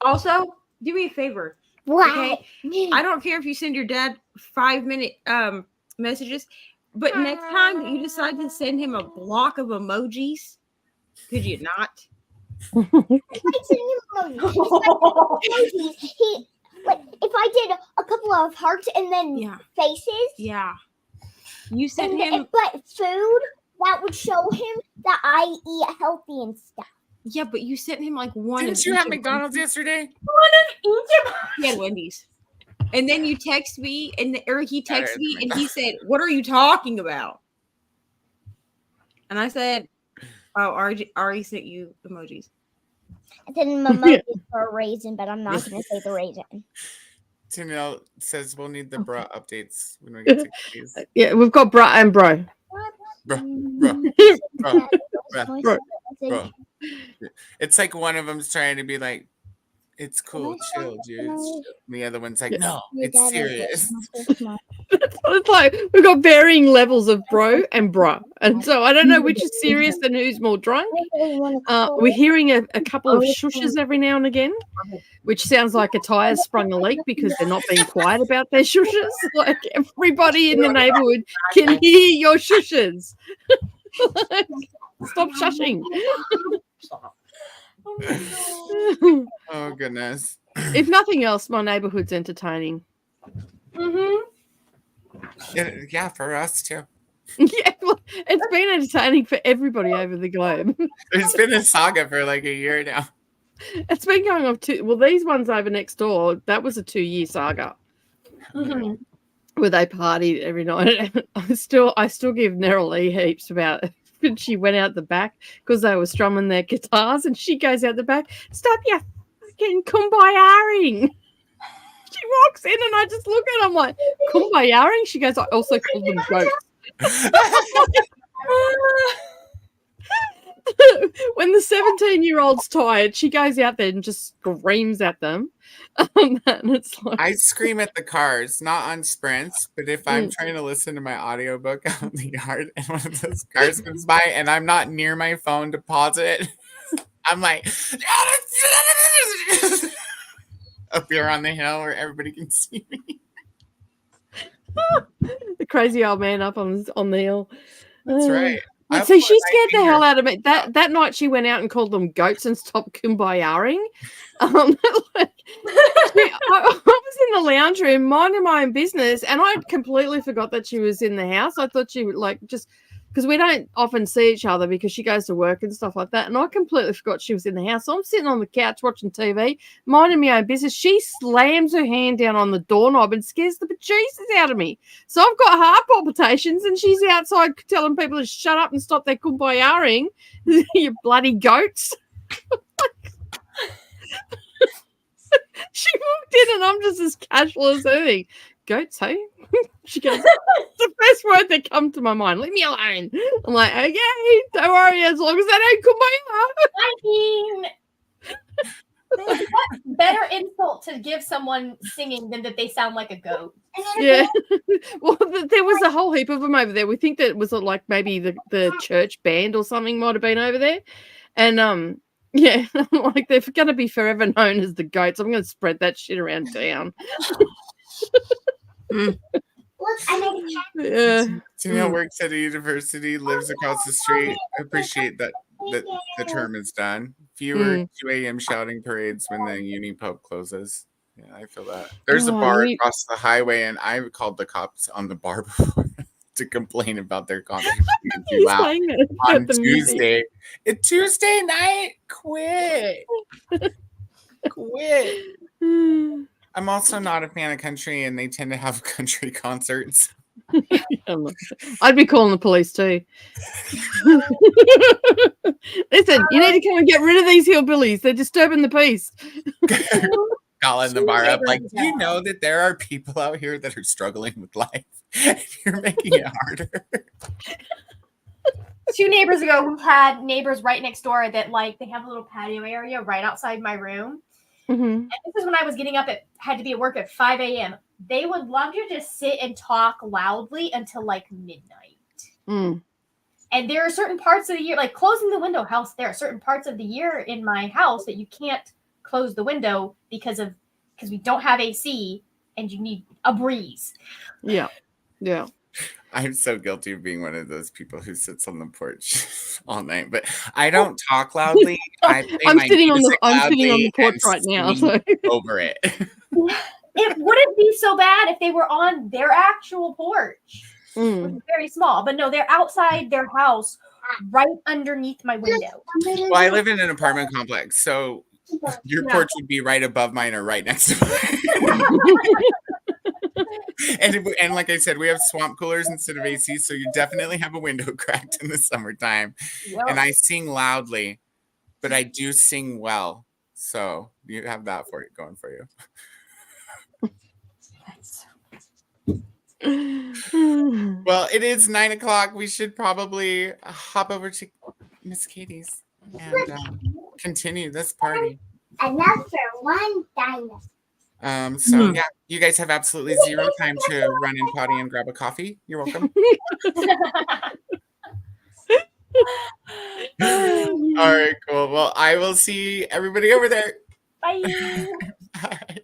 Also, do me a favor. What? Okay. I don't care if you send your dad 5-minute messages, but next time that you decide to send him a block of emojis, could you not? I send him emojis. He like if I did a couple of hearts and then faces. Yeah. You sent and him but food that would show him that I eat healthy and stuff. Yeah, but you sent him like one. Didn't you have McDonald's yesterday? He had Wendy's. And then you text me, or he texted me, and he said, "What are you talking about?" And I said, "Oh, Ari sent you emojis." I sent him emojis for a raisin, but I'm not going to say the raisin. Tennille says we'll need the bra updates when we get to these. Yeah, we've got bra and bro. Bro. It's like one of them's trying to be like, it's cool, chill, dude. The other one's like, no, it's serious. It's like we've got varying levels of bro and bra, and so I don't know which is serious and who's more drunk. We're hearing a couple of shushes every now and again, which sounds like a tire sprung a leak because they're not being quiet about their shushes. Like everybody in the neighborhood can hear your shushes. Stop shushing. Oh goodness. If nothing else, my neighborhood's entertaining. Yeah, for us too. Yeah, well, it's been entertaining for everybody over the globe. It's been a saga for like a year now. It's been going on these ones over next door, that was a 2-year saga. Where they partied every night. I still give Neryl Lee heaps about it. She went out the back because they were strumming their guitars, and she goes out the back, "Stop your fucking kumbayaring." She walks in, and I just look at her, I'm like, "Kumbayaring?" She goes, "I also call them goats." When the 17-year-old's tired, she goes out there and just screams at them. And it's like, I scream at the cars, not on sprints, but if I'm trying to listen to my audiobook out in the yard and one of those cars comes by and I'm not near my phone to pause it, I'm like up here on the hill where everybody can see me. The crazy old man up on the hill. That's right. See, she scared the hell out of me. That night she went out and called them goats and stopped kumbayaring. I was in the lounge room minding my own business, and I completely forgot that she was in the house. I thought she would just because we don't often see each other because she goes to work and stuff like that. And I completely forgot she was in the house. So I'm sitting on the couch watching TV, minding my own business. She slams her hand down on the doorknob and scares the bejesus out of me. So I've got heart palpitations, and she's outside telling people to shut up and stop their kumbayaring. You bloody goats. She walked in, and I'm just as casual as anything. Goats, hey? She goes, it's the first word that come to my mind. Leave me alone. I'm like, okay, don't worry, as long as they don't kumbaya. I mean, what better insult to give someone singing than that they sound like a goat? Yeah. Well, there was a whole heap of them over there. We think that it was like maybe the church band or something might have been over there. And yeah, like they're going to be forever known as the goats. I'm going to spread that shit around town. Look, I made a cat. Yeah. Tina works at a university, lives across the street. I appreciate that the term is done. Fewer 2 a.m. shouting parades when the uni pub closes. Yeah, I feel that. There's a bar across the highway, and I called the cops on the bar before to complain about their conversation too loud on Tuesday. It's Tuesday night. Quit. I'm also not a fan of country, and they tend to have country concerts. I'd be calling the police too. Listen, you need to come and get rid of these hillbillies. They're disturbing the peace. Calling the bar up, like, do you know that there are people out here that are struggling with life? You're making it harder. 2 neighbors ago, we had neighbors right next door that they have a little patio area right outside my room. And this is when I was getting up had to be at work at 5 a.m. They would love to just sit and talk loudly until midnight. And there are certain parts of the year, like closing the window house, there are certain parts of the year in my house that you can't close the window because of because we don't have AC and you need a breeze. Yeah. Yeah. I'm so guilty of being one of those people who sits on the porch all night, but I don't talk loudly. I play I'm my sitting on the music I'm sitting on loudly the porch and right now. sing So over it. It wouldn't be so bad if they were on their actual porch, which is very small. But no, they're outside their house, right underneath my window. Well, I live in an apartment complex, so your Yeah. porch would be right above mine or right next to mine. And like I said, we have swamp coolers instead of AC, so you definitely have a window cracked in the summertime. Yep. And I sing loudly, but I do sing well. So you have that for you going for you. Well, it is 9 o'clock. We should probably hop over to Miss Katie's and continue this party. Another one dinosaur. So yeah, you guys have absolutely zero time to run and potty and grab a coffee. You're welcome. All right, cool. Well, I will see everybody over there. Bye. Bye.